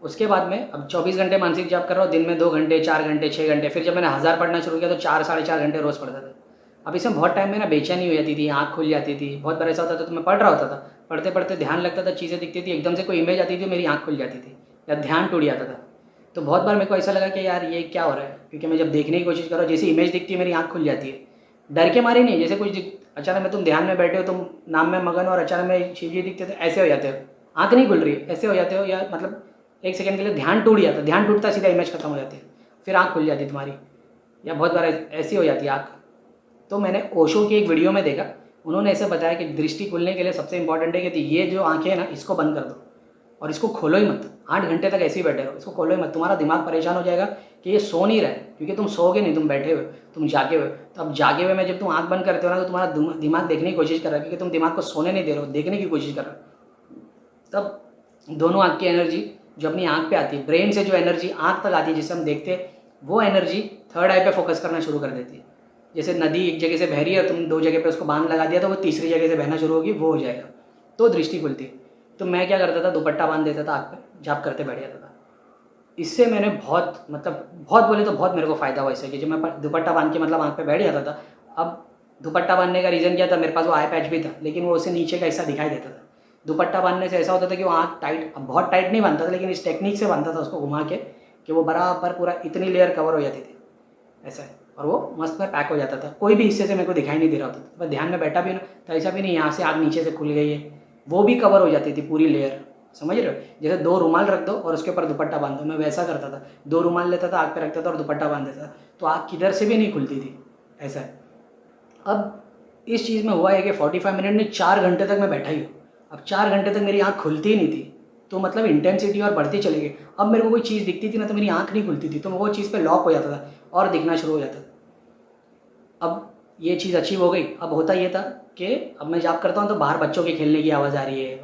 उसके बाद में अब 24 घंटे मानसिक जाप कर रहा हूँ, दिन में 2 घंटे 4 घंटे 6 घंटे। फिर जब मैंने 1000 पढ़ना शुरू किया तो 4 साढ़े 4 घंटे रोज़ पढ़ता था। अब इसमें बहुत टाइम में ना बेचैनी हो जाती थी, आँख खुल जाती थी, बहुत बार ऐसा होता था तो मैं पढ़ रहा होता था, पढ़ते पढ़ते ध्यान लगता था, चीज़ें दिखती थी, एकदम से कोई इमेज आती थी, मेरी आँख खुल जाती थी या ध्यान टूट जाता था। तो बहुत बार मेरे को ऐसा लगा कि यार ये क्या हो रहा है, क्योंकि मैं जब देखने की कोशिश कर रहा हूँ, जैसी इमेज दिखती है मेरी आँख खुल जाती है, डर के मारे नहीं, जैसे कुछ अचानक में तुम ध्यान में बैठे हो, तुम नाम में मगन हो और अचानक में शिव जी दिखते थे, ऐसे हो जाते हो, आँख नहीं खुल रही है, ऐसे हो जाते हो, या मतलब 1 सेकंड के लिए ध्यान टूट जाता है, ध्यान टूटता सीधा इमेज खत्म हो जाती है, फिर आँख खुल जाती है तुम्हारी, या बहुत बार ऐसी हो जाती है आँख। तो मैंने ओशो की एक वीडियो में देखा, उन्होंने ऐसे बताया कि दृष्टि खुलने के लिए सबसे इंपॉर्टेंट है कि ये जो आँखें हैं ना, इसको बंद कर दो और इसको खोलो ही मत, 8 घंटे तक ऐसे ही बैठे रहो, इसको खोलो ही मत। तुम्हारा दिमाग परेशान हो जाएगा कि ये सो नहीं रहा है, क्योंकि तुम सोगे नहीं, तुम बैठे हुए, तुम जागे हुए। तो अब जागे हुए में जब तुम आँख बंद करते हो ना, तो तुम्हारा दिमाग देखने की कोशिश कर रहा है, क्योंकि तुम दिमाग को सोने नहीं दे रहे हो, देखने की कोशिश कर रहे हो। तब दोनों आँख की एनर्जी जो अपनी आँख पे आती है, ब्रेन से जो एनर्जी आँख तक आती है जिसे हम देखते हैं, वो एनर्जी थर्ड आई पे फोकस करना शुरू कर देती है। जैसे नदी एक जगह से बह रही है, तुम 2 जगह पे उसको बांध लगा दिया, तो वो तीसरी जगह से बहना शुरू होगी, वो हो जाएगा, तो दृष्टि खुलती है। तो मैं क्या करता था, दुपट्टा बांध देता था आँख पे, जाप करते बैठ जाता था। इससे मैंने बहुत मतलब बहुत बोले तो बहुत मेरे को फ़ायदा हुआ इससे, कि जब मैं दुपट्टा बांध के मतलब आँख पे बैठ जाता था। अब दुपट्टा बांधने का रीज़न क्या था, मेरे पास वो आई पैच भी था, लेकिन वो उससे नीचे का हिस्सा दिखाई देता था। दुपट्टा बांधने से ऐसा होता था कि वो आँख टाइट, अब बहुत टाइट नहीं बांधता था, लेकिन इस टेक्निक से बांधता था उसको घुमा के, कि वो बराबर पूरा इतनी लेयर कवर हो जाती थी ऐसा है, और वो मस्त में पैक हो जाता था, कोई भी हिस्से से मेरे को दिखाई नहीं दे रहा होता था। मैं ध्यान में बैठा भी ना तो ऐसा भी नहीं यहाँ से आँख नीचे से खुल गई है, वो भी कवर हो जाती थी पूरी लेयर, समझ रहे हो। जैसे 2 रुमाल रख दो और उसके ऊपर दुपट्टा बांध दो, मैं वैसा करता था, 2 रुमाल लेता था, आँख पे रखता था और दुपट्टा बांध देता था, तो आँख किधर से भी नहीं खुलती थी, ऐसा है। अब इस चीज़ में हुआ है कि 45 मिनट में 4 घंटे तक मैं बैठा ही हूँ। अब 4 घंटे तक मेरी आँख खुलती ही नहीं थी, तो मतलब इंटेंसिटी और बढ़ती चली गई। अब मेरे को कोई चीज़ दिखती थी ना, तो मेरी आँख नहीं खुलती थी, तो वो चीज़ पे लॉक हो जाता था और दिखना शुरू हो जाता था। अब ये चीज़ अचीव हो गई। अब होता ये था कि अब मैं जाप करता हूँ तो बाहर बच्चों के खेलने की आवाज़ आ रही है,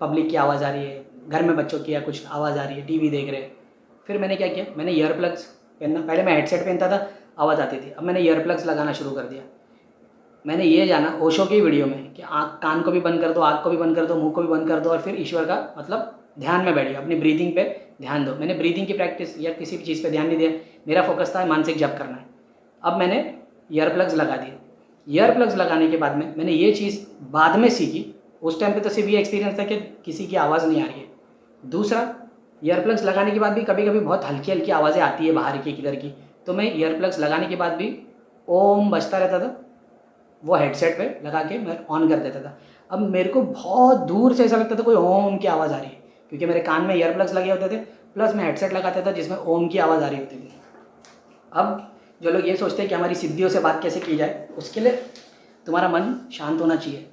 पब्लिक की आवाज़ आ रही है, घर में बच्चों की या कुछ आवाज़ आ रही है, टीवी देख रहे हैं। फिर मैंने क्या किया, मैंने ईयर प्लग्स पहनना, पहले मैं हेडसेट पहनता था, आवाज़ आती थी, अब मैंने ईयर प्लग्स लगाना शुरू कर दिया। मैंने ये जाना ओशो की वीडियो में कि आँख कान को भी बंद कर दो, आँख को भी बंद कर दो, मुंह को भी बंद कर दो, और फिर ईश्वर का मतलब ध्यान में बैठिए, अपनी ब्रीदिंग पे ध्यान दो। मैंने ब्रीदिंग की प्रैक्टिस या किसी भी चीज़ पे ध्यान नहीं दिया, मेरा फोकस था मानसिक जप करना है। अब मैंने ईयर प्लग्स लगा दिए। ईयर प्लग्स लगाने के बाद में मैंने ये चीज़ बाद में सीखी, उस टाइम पे तो सिर्फ ये एक्सपीरियंस था कि किसी की आवाज़ नहीं आ रही है। दूसरा, ईयर प्लग्स लगाने के बाद भी कभी कभी बहुत हल्की हल्की आवाज़ें आती है बाहर की किधर की, तो मैं ईयर प्लग्स लगाने के बाद भी ओम बजता रहता था, वो हेडसेट पे लगा के मैं ऑन कर देता था। अब मेरे को बहुत दूर से ऐसा लगता था कोई ओम की आवाज़ आ रही है, क्योंकि मेरे कान में ईयर प्लग्स लगे होते थे, प्लस मैं हेडसेट लगाता था जिसमें ओम की आवाज़ आ रही होती थी। अब जो लोग ये सोचते हैं कि हमारी सिद्धियों से बात कैसे की जाए, उसके लिए तुम्हारा मन शांत होना चाहिए,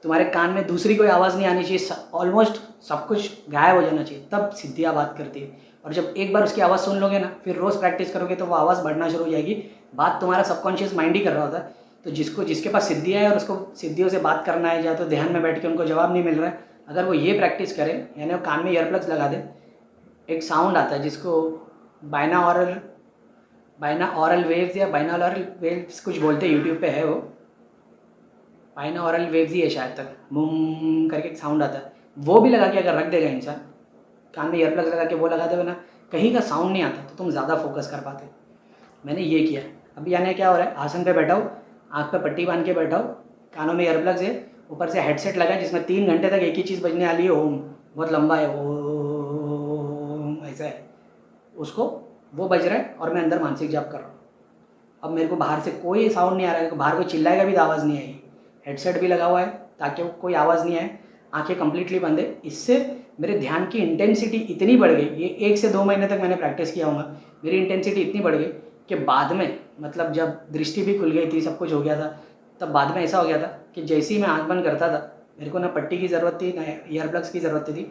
तुम्हारे कान में दूसरी कोई आवाज़ नहीं आनी चाहिए, ऑलमोस्ट सब कुछ गायब हो जाना चाहिए, तब सिद्धियाँ बात करती है। और जब एक बार उसकी आवाज़ सुन लोगे ना, फिर रोज़ प्रैक्टिस करोगे तो वो आवाज़ बढ़ना शुरू हो जाएगी। बात तुम्हारा सबकॉन्शियस माइंड ही कर रहा होता है। तो जिसके पास सिद्धियाँ है और उसको सिद्धियों से बात करना है, या तो ध्यान में बैठ के उनको जवाब नहीं मिल रहा है, अगर वो ये प्रैक्टिस करें, यानी वो कान में ईयरप्लग्स लगा दे, एक साउंड आता है जिसको बाइनाऑरल वेव्स या बाइनाऑरल वेव्स कुछ बोलते हैं, यूट्यूब पे है वो, बाइनाऑरल वेव्स ही है शायद तक, मुम करके एक साउंड आता है, वो भी लगा के अगर रख देगा इंसान, कान में ईयरप्लग्स लगा के वो लगा देगा ना, कहीं का साउंड नहीं आता, तो तुम ज़्यादा फोकस कर पाते। मैंने ये किया। अभी यानी क्या हो रहा है, आसन पे बैठा हूँ, आँख पे पट्टी बांध के बैठा हूँ, कानों में ईयरप्लग्स है, ऊपर से हेडसेट लगा है जिसमें 3 घंटे तक एक ही चीज़ बजने वाली है, ओम। बहुत लंबा है, ओम ऐसा है, उसको वो बज रहा है और मैं अंदर मानसिक जाप कर रहा हूँ। अब मेरे को बाहर से कोई साउंड नहीं आ रहा है, बाहर कोई चिल्लाएगा भी तो आवाज़ नहीं आएगी। हेडसेट भी लगा हुआ है ताकि वो कोई आवाज़ नहीं आए, आंखें कंप्लीटली बंद है। इससे मेरे ध्यान की इंटेंसिटी इतनी बढ़ गई, ये 1 से 2 महीने तक मैंने प्रैक्टिस किया होगा, मेरी इंटेंसिटी इतनी बढ़ गई कि बाद में मतलब जब दृष्टि भी खुल गई थी, सब कुछ हो गया था, तब बाद में ऐसा हो गया था कि जैसे ही मैं आँख बंद करता था, मेरे को ना पट्टी की ज़रूरत थी ना ईयर प्लग्स की ज़रूरत थी।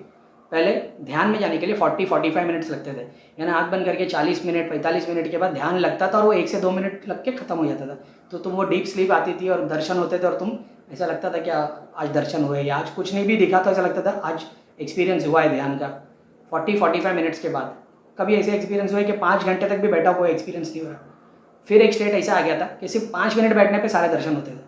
पहले ध्यान में जाने के लिए 40-45 मिनट्स लगते थे, यानी आँख बंद करके 40 मिनट 45 मिनट के बाद ध्यान लगता था और वो 1 से 2 मिनट लग के ख़त्म हो जाता था। तो तुम वो डीप स्लीप आती थी और दर्शन होते थे और तुम ऐसा लगता था कि आज दर्शन हुए, या आज कुछ नहीं भी दिखा तो ऐसा लगता था आज एक्सपीरियंस हुआ है ध्यान का। 40-45 मिनट्स के बाद कभी ऐसे एक्सपीरियंस हुआ है कि 5 घंटे तक भी बैठा कोई एक्सपीरियंस नहीं हुआ। फिर एक स्टेट ऐसा आ गया था कि सिर्फ 5 मिनट बैठने पे सारे दर्शन होते थे।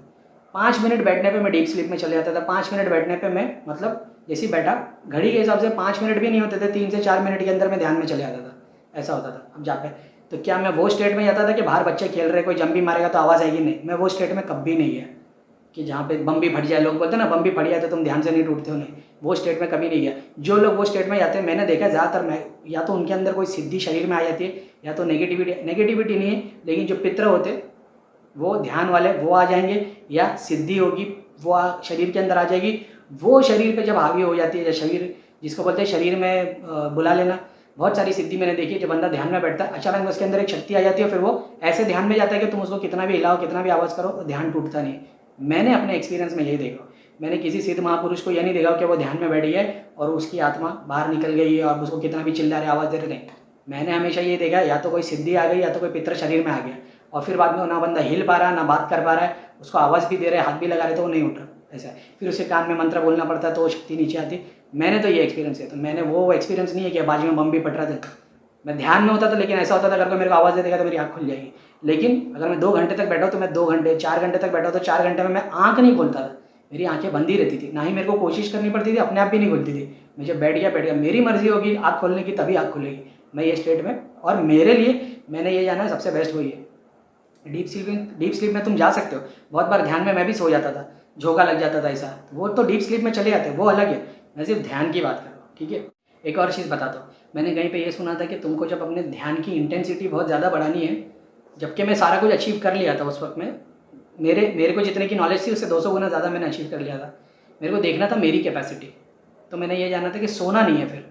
5 मिनट बैठने पे मैं डीप स्लीप में चले जाता था। 5 मिनट बैठने पे मैं मतलब जैसे ही बैठा, घड़ी के हिसाब से 5 मिनट भी नहीं होते थे, 3 से 4 मिनट के अंदर मैं ध्यान में चले जाता था, ऐसा होता था। अब जहाँ पे तो क्या मैं वो स्टेट में जाता था कि बाहर बच्चे खेल रहे, कोई जंप भी मारेगा तो आवाज़ आएगी? नहीं, मैं वो स्टेट में कभी नहीं गया कि जहाँ पे बम भी फट जाए। लोग बोलते हैं ना बम भी फट जाए तो तुम ध्यान से नहीं टूटते हो, नहीं, वो स्टेट में कभी नहीं गया। जो लोग वो स्टेट में जाते हैं, मैंने देखा ज़्यादातर मैं या तो उनके अंदर कोई सिद्धि शरीर में आ जाती है, या तो नेगेटिविटी नहीं है, लेकिन जो पितर होते वो ध्यान वाले वो आ जाएंगे, या सिद्धि होगी वो शरीर के अंदर आ जाएगी। वो शरीर पे जब हावी हो जाती है, या शरीर जिसको बोलते हैं शरीर में बुला लेना, बहुत सारी सिद्धि मैंने देखी है। जब बंदा ध्यान में बैठता है, अचानक में उसके अंदर एक शक्ति आ जाती है, फिर वो ऐसे ध्यान में जाता है कि तुम उसको कितना भी हिलाओ, कितना भी आवाज़ करो, ध्यान टूटता नहीं। मैंने अपने एक्सपीरियंस में यही देखा। मैंने किसी सिद्ध महापुरुष को यह नहीं देखा कि वो ध्यान में बैठ गया और उसकी आत्मा बाहर निकल गई है और उसको कितना भी चिल्ला रहे, आवाज़ दे रहे, नहीं। मैंने हमेशा ये देखा, या तो कोई सिद्धि आ गई या तो कोई पितर शरीर में आ गया, और फिर बाद में ना बंदा हिल पा रहा है, ना बात कर पा रहा है, उसको आवाज़ भी दे रहे, हाथ भी लगा रहे तो वो नहीं उठ रहा, ऐसा है। फिर उसके कान में मंत्र बोलना पड़ता है तो वो शक्ति नीचे आती। मैंने तो ये एक्सपीरियंस है, तो मैंने वो एक्सपीरियंस नहीं है कि बाजू में बम भी फट रहा था। मैं ध्यान में होता था, लेकिन ऐसा होता था अगर कोई मेरे को आवाज़ दे देगा तो मेरी आँख खुल जाएगी। लेकिन अगर मैं 2 घंटे तक बैठा तो मैं 2 घंटे 4 घंटे तक बैठा तो 4 घंटे में मैं आँख नहीं खोलता था, मेरी आंखें बंद ही रहती थी। ना ही मेरे को कोशिश करनी पड़ती थी, अपने आप भी नहीं खुलती थी। मैं जब बैठ गया, मेरी मर्जी होगी आँख खोलने की तभी आँख खुलेगी। मैं ये स्टेट में, और मेरे लिए मैंने ये जाना सबसे बेस्ट वही है। डीप स्लीप में तुम जा सकते हो। बहुत बार ध्यान में मैं भी सो जाता था, झोंका लग जाता था ऐसा, वो तो डीप स्लीप में चले जाते हैं, वो अलग है। मैं सिर्फ ध्यान की बात कर रहा हूँ, ठीक है। एक और चीज़ बताता हूँ, मैंने कहीं पे ये सुना था कि तुमको जब अपने ध्यान की इंटेंसिटी बहुत ज़्यादा बढ़ानी है, जबकि मैं सारा कुछ अचीव कर लिया था उस वक्त में, मेरे को जितने की नॉलेज थी उससे 200 गुना ज़्यादा मैंने अचीव कर लिया था। मेरे को देखना था मेरी कैपेसिटी, तो मैंने ये जाना था कि सोना नहीं है। फिर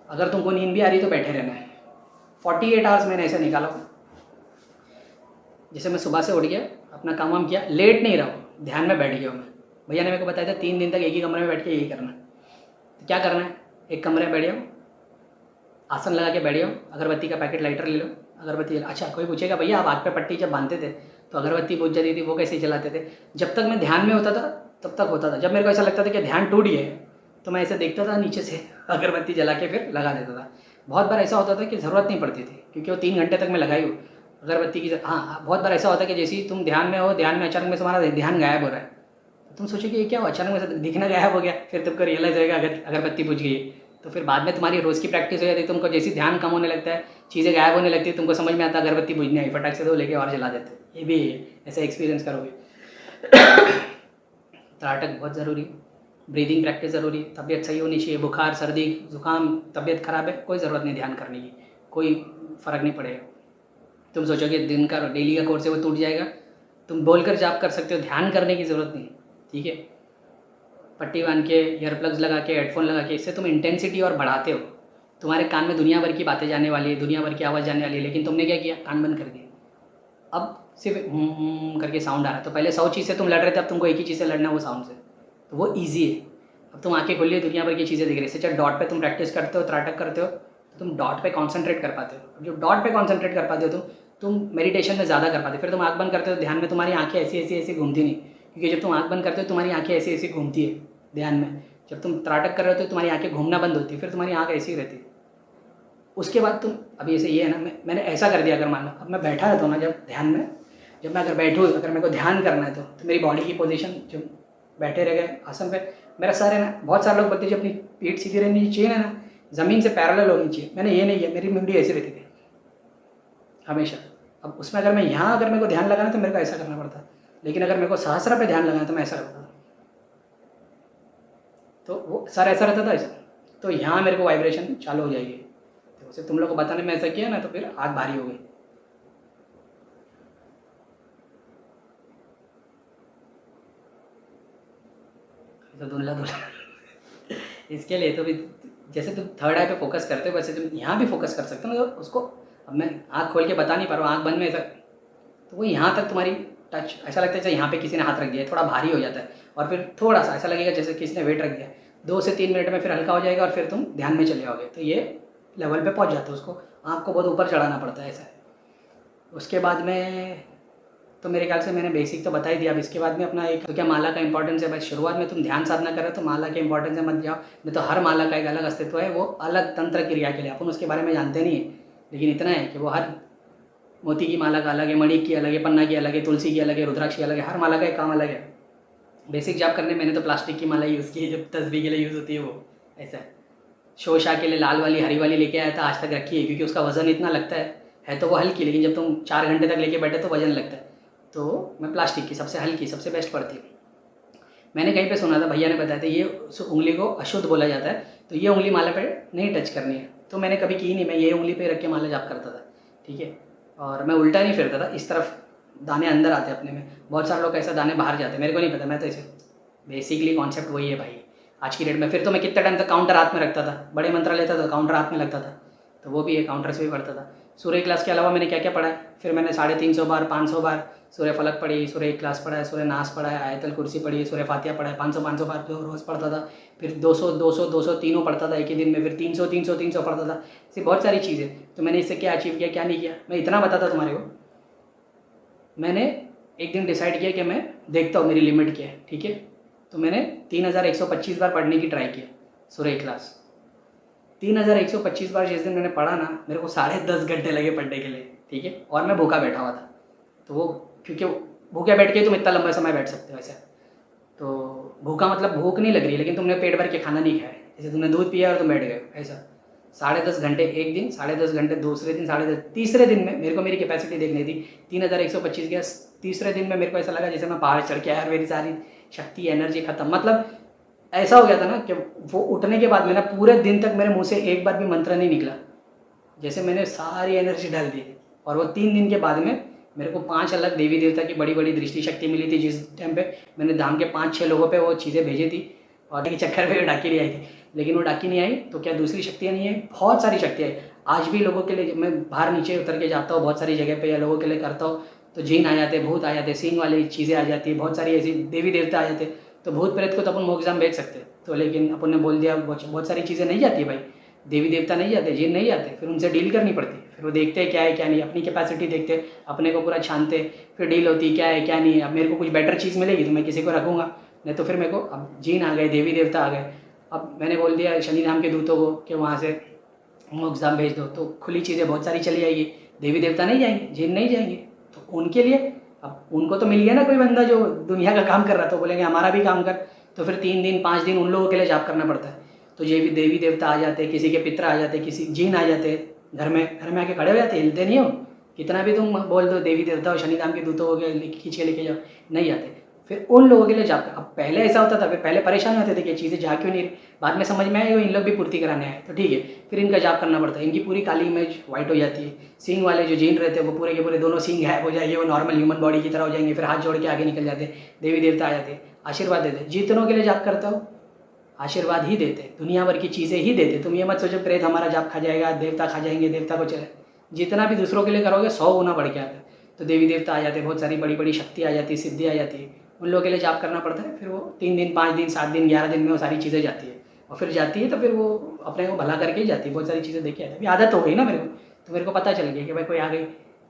अगर तुमको नींद भी आ रही तो बैठे रहना है। 48 आवर्स मैंने ऐसे निकाला। जैसे मैं सुबह से उठ गया, अपना काम वाम किया, लेट नहीं रहा हूँ, ध्यान में बैठ गया हूँ मैं। भैया ने मेरे को बताया था 3 दिन तक एक ही कमरे में बैठ के यही करना है। तो क्या करना है, एक कमरे में बैठ जाओ, आसन लगा के बैठ जाओ, अगरबत्ती का पैकेट लाइटर ले लो, अगरबत्ती। अच्छा, कोई पूछेगा भैया आप आग पे पट्टी जब बांधते थे तो अगरबत्ती बुझ जाती थी, वो कैसे जलाते थे? जब तक मैं ध्यान में होता था तब तक होता था। जब मेरे को ऐसा लगता था कि ध्यान टूट गया है तो मैं ऐसे देखता था नीचे से अगरबत्ती जला के फिर लगा देता था। बहुत बार ऐसा होता था कि ज़रूरत नहीं पड़ती थी, क्योंकि वो 3 घंटे तक मैं लगाई हूँ अगरबत्ती की। हाँ, बहुत बार ऐसा होता है कि जैसे ही तुम ध्यान में हो, ध्यान में अचानक में तुम्हारा ध्यान गायब हो रहा है, तो तुम सोचो कि ये क्या हो, अचानक में दिखना गायब हो गया, फिर तुमको रियलाइज होगा अगरबत्ती बुझ गई। तो फिर बाद में तुम्हारी रोज़ की प्रैक्टिस हो जाती है, तुमको जैसे ध्यान कम होने लगता है, चीज़ें गायब होने लगती है, तुमको समझ में आता है अगरबत्ती बुझनी आई, फटाक से दो लेके और जला देते। ये भी है, ऐसा एक्सपीरियंस करोगे। त्राटक बहुत ज़रूरी, ब्रीदिंग प्रैक्टिस ज़रूरी, तबीयत सही होनी चाहिए। बुखार, सर्दी, जुकाम, तबीयत ख़राब है, कोई ज़रूरत नहीं ध्यान करने की, कोई फ़र्क नहीं पड़ेगा। तुम सोचोगे दिन का डेली का कोर्स है वो टूट जाएगा, तुम बोलकर जाप कर सकते हो, ध्यान करने की ज़रूरत नहीं, ठीक है। पट्टी बांध के, ईयर प्लग्स लगा के, हेडफोन लगा के, इससे तुम इंटेंसिटी और बढ़ाते हो। तुम्हारे कान में दुनिया भर की बातें जाने वाली है, दुनिया भर की आवाज़ जाने वाली है, लेकिन तुमने क्या किया, कान बंद कर दिए। अब सिर्फ करके साउंड आ रहा है। तो पहले 100 चीज़ से तुम लड़ रहे थे, अब तुमको एक ही चीज़ से लड़ना है, वो साउंड से। तो वो ईजी है। अब तुम आंखें खोलिए, दुनिया भर की चीज़ें दिख रही है। चाहे डॉट पे तुम प्रैक्टिस करते हो, त्राटक करते हो, तो तुम डॉट पे कॉन्सेंट्रेट कर पाते हो। जो डॉट पे कॉन्सेंट्रेट कर पाते हो तुम मेडिटेशन में ज़्यादा कर पाते हो। फिर तुम आँख बंद करते हो, ध्यान में तुम्हारी आँखें ऐसी ऐसी ऐसी घूमती नहीं, क्योंकि जब तुम आँख बंद करते हो तुम्हारी आँखें ऐसी ऐसी घूमती है ध्यान में। जब तुम त्राटक कर रहे हो तो तुम्हारी आँखें घूमना बंद होती है, फिर तुम्हारी आँख ऐसी ही रहती है। उसके बाद तुम, अभी ऐसे ये है ना, मैंने ऐसा कर दिया, अगर मान लो अब मैं बैठा रहता हूँ ना जब ध्यान में, जब मैं अगर बैठूँ, अगर मेरे को ध्यान करना है तो मेरी बॉडी की पोजीशन, जब बैठे रह गए आसन पे, मेरा सर है ना, बहुत सारे लोग बोलते हैं अपनी पीठ सीधी रहनी चाहिए ना, ज़मीन से पैरेलल होनी चाहिए। मैंने ये नहीं है, मेरी मुंडी ऐसी रहती थी हमेशा। अब उसमें अगर मैं यहाँ, अगर मेरे को ध्यान लगाना तो मेरे को ऐसा करना पड़ता, लेकिन अगर मेरे को सहस्रा पे ध्यान लगाना तो मैं ऐसा करता था। तो वो सर ऐसा रहता था, ऐसा तो यहाँ मेरे को वाइब्रेशन चालू हो जाएगी। तो उसे तुम लोग को बताने में ऐसा किया ना, तो फिर हाथ भारी हो गई। तो धुंधला धुंधला इसके लिए तो भी जैसे तुम थर्ड आई पे फोकस करते हो वैसे तुम यहाँ भी फोकस कर सकते हो ना। तो उसको अब मैं आँख खोल के बता नहीं पा रहा हूँ, आँख बंद में ऐसा, तो वो यहाँ तक तुम्हारी टच ऐसा लगता है जैसे यहाँ पे किसी ने हाथ रख दिया है, थोड़ा भारी हो जाता है और फिर थोड़ा सा ऐसा लगेगा जैसे किसी ने वेट रख दिया। 2 से 3 मिनट में फिर हल्का हो जाएगा और फिर तुम ध्यान में चले जाओगे। तो ये लेवल पे पहुँच जाते हो, उसको आँख को बहुत ऊपर चढ़ाना पड़ता है ऐसा है। उसके बाद में तो मेरे ख्याल से मैंने बेसिक तो बता ही दिया। अब इसके बाद में अपना एक तो क्या माला का इंपॉर्टेंस है भाई। शुरुआत में तुम ध्यान साधना कर रहे हो तो माला के इंपॉर्टेंस से मत जाओ, नहीं तो हर माला का एक अलग अस्तित्व है, वो अलग तंत्र क्रिया के लिए। अपन उसके बारे में जानते नहीं है, लेकिन इतना है कि वो हर मोती की माला का अलग है, मणि की अलग है, पन्ना की अलग है, तुलसी की अलग है, रुद्राक्ष की अलग है, हर माला का एक काम अलग है। बेसिक जाप करने मैंने तो प्लास्टिक की माला यूज़ की है, जो तस्बीह के लिए यूज़ होती है वो ऐसा है। शोशा के लिए लाल वाली हरी वाली लेके आया था, आज तक रखी है, क्योंकि उसका वज़न इतना लगता है तो वो हल्की, लेकिन जब तुम 4 घंटे तक लेके बैठे तो वजन लगता है। तो मैं प्लास्टिक की सबसे हल्की सबसे बेस्ट पड़ती है। मैंने कहीं पे सुना था, भैया ने बताया था, ये उस उंगली को अशुद्ध बोला जाता है, तो ये उंगली माला पे नहीं टच करनी है। तो मैंने कभी की नहीं, मैं ये उंगली पे रख के माला जाप करता था, ठीक है। और मैं उल्टा नहीं फिरता था, इस तरफ दाने अंदर आते अपने में। बहुत सारे लोग ऐसा दाने बाहर जाते, मेरे को नहीं पता, मैं तो ऐसे बेसिकली कॉन्सेप्ट वही है भाई आज की डेट में। फिर तो मैं कितने टाइम तक काउंटर हाथ में रखता था, बड़े मंत्र लेता था काउंटर हाथ में लगता था, तो वो भी है, काउंटर से भी पढ़ता था। सूर्य क्लास के अलावा मैंने क्या क्या पढ़ा है, फिर मैंने 350 बार 500 बार सूर्य फलक पढ़ी, सूर्य क्लास पढ़ा है, सूर्य नाश पढ़ा है, आयतल कुर्सी पढ़ी, सूर्य फातिहा पढ़ा है, 500 बार जो रोज़ पढ़ता था। फिर 200 तीनों पढ़ता था एक ही दिन में, फिर 300 पढ़ता था। ऐसी बहुत सारी चीज़ें। तो मैंने इससे क्या अचीव किया क्या नहीं किया, मैं इतना बताता तुम्हारे को। मैंने एक दिन डिसाइड किया कि मैं देखता हूँ मेरी लिमिट क्या है, ठीक है। तो मैंने 3125 बार पढ़ने की ट्राई किया सूर्य क्लास। 3125 बार जिस दिन मैंने पढ़ा ना, मेरे को 10.5 घंटे लगे पढ़ने के लिए, ठीक है। और मैं भूखा बैठा हुआ था, तो वो क्योंकि भूखे बैठ के तुम इतना लंबा समय बैठ सकते हो ऐसा। तो भूखा मतलब भूख नहीं लग रही है, लेकिन तुमने पेट भर के खाना नहीं खाया, जैसे तुमने दूध पिया और तुम बैठ गए ऐसा। 10.5 घंटे एक दिन, 10.5 घंटे दूसरे दिन, 10.5 तीसरे दिन में मेरे को मेरी कैपेसिटी देखनी थी। 3125 गया, तीसरे दिन में मेरे को ऐसा लगा जैसे मैं पहाड़ चढ़ के आया और मेरी सारी शक्ति एनर्जी खत्म। मतलब ऐसा हो गया था ना कि वो उठने के बाद में ना पूरे दिन तक मेरे मुंह से एक बार भी मंत्र नहीं निकला, जैसे मैंने सारी एनर्जी डाल दी। और वो 3 दिन के बाद में मेरे को 5 अलग देवी देवता की बड़ी बड़ी दृष्टि शक्ति मिली थी, जिस टाइम पे मैंने धाम के 5-6 लोगों पे वो चीज़ें भेजी थी। और के चक्कर में वो डाकी नहीं आई थी, लेकिन वो डाकी नहीं आई तो क्या दूसरी शक्तियाँ नहीं है, बहुत सारी शक्तियाँ है। आज भी लोगों के लिए मैं बाहर नीचे उतर के जाता हूँ बहुत सारी जगह पे या लोगों के लिए करता हूँ, तो जीन आ जाते, भूत आ जाते, सींग वाली चीज़ें आ जाती है, बहुत सारी ऐसी देवी देवता आ जाते। तो भूत प्रेत को तो अपन मोक्षधाम भेज सकते, तो लेकिन अपन ने बोल दिया बहुत सारी चीज़ें नहीं जाती भाई, देवी देवता नहीं जाते, जिन नहीं जाते, फिर उनसे डील करनी पड़ती। फिर वो देखते हैं क्या है क्या नहीं, अपनी कैपेसिटी देखते, अपने को पूरा छानते, फिर डील होती क्या है क्या नहीं। अब मेरे को कुछ बेटर चीज़ मिलेगी तो मैं किसी को रखूँगा, नहीं तो फिर मेरे को अब जीन आ गए, देवी देवता आ गए। अब मैंने बोल दिया शनि धाम के दूतों को कि वहाँ से मोक्षधाम भेज दो, तो खुली चीज़ें बहुत सारी चली जाएगी, देवी देवता नहीं जाएंगे, जिन नहीं जाएंगे। तो उनके लिए अब उनको तो मिल गया ना कोई बंदा जो दुनिया का काम कर रहा, तो बोलेंगे हमारा भी काम कर। तो फिर 3 दिन 5 दिन उन लोगों के लिए जाप करना पड़ता है। तो ये भी देवी देवता आ जाते, किसी के पितर आ जाते, किसी जीन आ जाते, घर में आके खड़े हो जाते, हिलते नहीं हो, कितना भी तुम बोल दो देवी देवता और शनि धाम के दूतों हो गए खींच के लेके जाओ, नहीं आते। फिर उन लोगों के लिए जाप कर। अब पहले ऐसा होता था, फिर पहले परेशान होते थे कि चीज़ें जा क्यों नहीं रही, बाद में समझ में आया इन लोग भी पूर्ति कराने आए, तो ठीक है, फिर इनका जाप करना पड़ता है। इनकी पूरी काली इमेज वाइट हो जाती है, सींग वाले जो जीन रहते हैं वो पूरे के पूरे दोनों सींग गायब हो जाएंगे, वो नॉर्मल ह्यूमन बॉडी की तरह हो जाएंगे, फिर हाथ जोड़ के आगे निकल जाते, देवी देवता आ जाते, आशीर्वाद देते। जितनों के लिए जाप करता हो आशीर्वाद ही देते, दुनिया भर की चीज़ें ही देते। तुम ये मत सोचो प्रेत हमारा जाप खा जाएगा, देवता खा जाएंगे, देवता को चले, जितना भी दूसरों के लिए करोगे 100 गुना बढ़ के आता है। तो देवी देवता आ जाते, बहुत सारी बड़ी बड़ी शक्ति आ जाती है, सिद्धि आ जाती है, उन लोगों के लिए जाप करना पड़ता है। फिर वो 3 दिन 5 दिन 7 दिन 11 दिन में वो सारी चीज़ें जाती है, और फिर जाती है तो फिर वो अपने को भला करके ही जाती है, बहुत सारी चीज़ें देखे आती है। अभी आदत हो गई ना मेरे को, तो मेरे को पता चल गया कि भाई कोई आ गई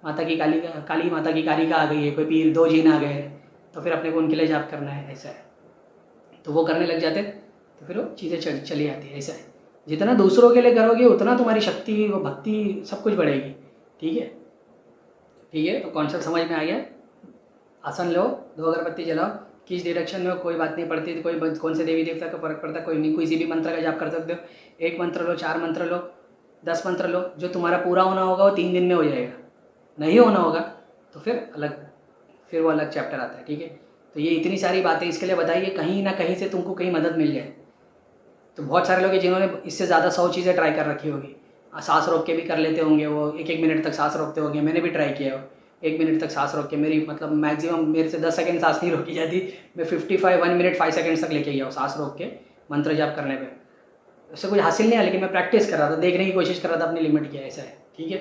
माता की काली माता की कालिका आ गई है, कोई पीर 2 जीन आ गए, तो फिर अपने को उनके लिए जाप करना है, ऐसा है। तो वो करने लग जाते, तो फिर वो चीज़ें चली आती है, ऐसा है। जितना दूसरों के लिए करोगे उतना तुम्हारी शक्ति वो भक्ति सब कुछ बढ़ेगी, ठीक है। ठीक है, तो कॉन्सेप्ट समझ में आ गया। आसन लो, 2 अगरबत्ती जलाओ, किस डायरेक्शन में हो कोई बात नहीं पड़ती, तो कोई कौन से देवी देवता का फर्क पड़ता कोई नहीं, किसी भी मंत्र का जाप कर सकते हो। 1 मंत्र लो, 4 मंत्र लो, 10 मंत्र लो, जो तुम्हारा पूरा होना होगा वो 3 दिन में हो जाएगा, नहीं होना होगा तो फिर वो अलग चैप्टर आता है, ठीक है। तो ये इतनी सारी बातें इसके लिए बताइए कहीं ना कहीं से तुमको कहीं मदद मिल जाए। तो बहुत सारे लोग हैं जिन्होंने इससे ज़्यादा 100 चीज़ें ट्राई कर रखी होगी। सांस रोक के भी कर लेते होंगे वो, एक एक मिनट तक सांस रोकते होंगे। मैंने भी ट्राई किया है, 1 मिनट तक सांस रोक के, मेरी मतलब मैक्सिमम मेरे से 10 सेकंड सांस नहीं रोकी जाती। मैं 55 1 मिनट 5 सेकंड्स तक लेके गया हूँ सांस रोक के मंत्र जाप करने पे। उससे कुछ हासिल नहीं है, लेकिन मैं प्रैक्टिस कर रहा था, देखने की कोशिश कर रहा था अपनी लिमिट क्या है, ऐसा है। ठीक है।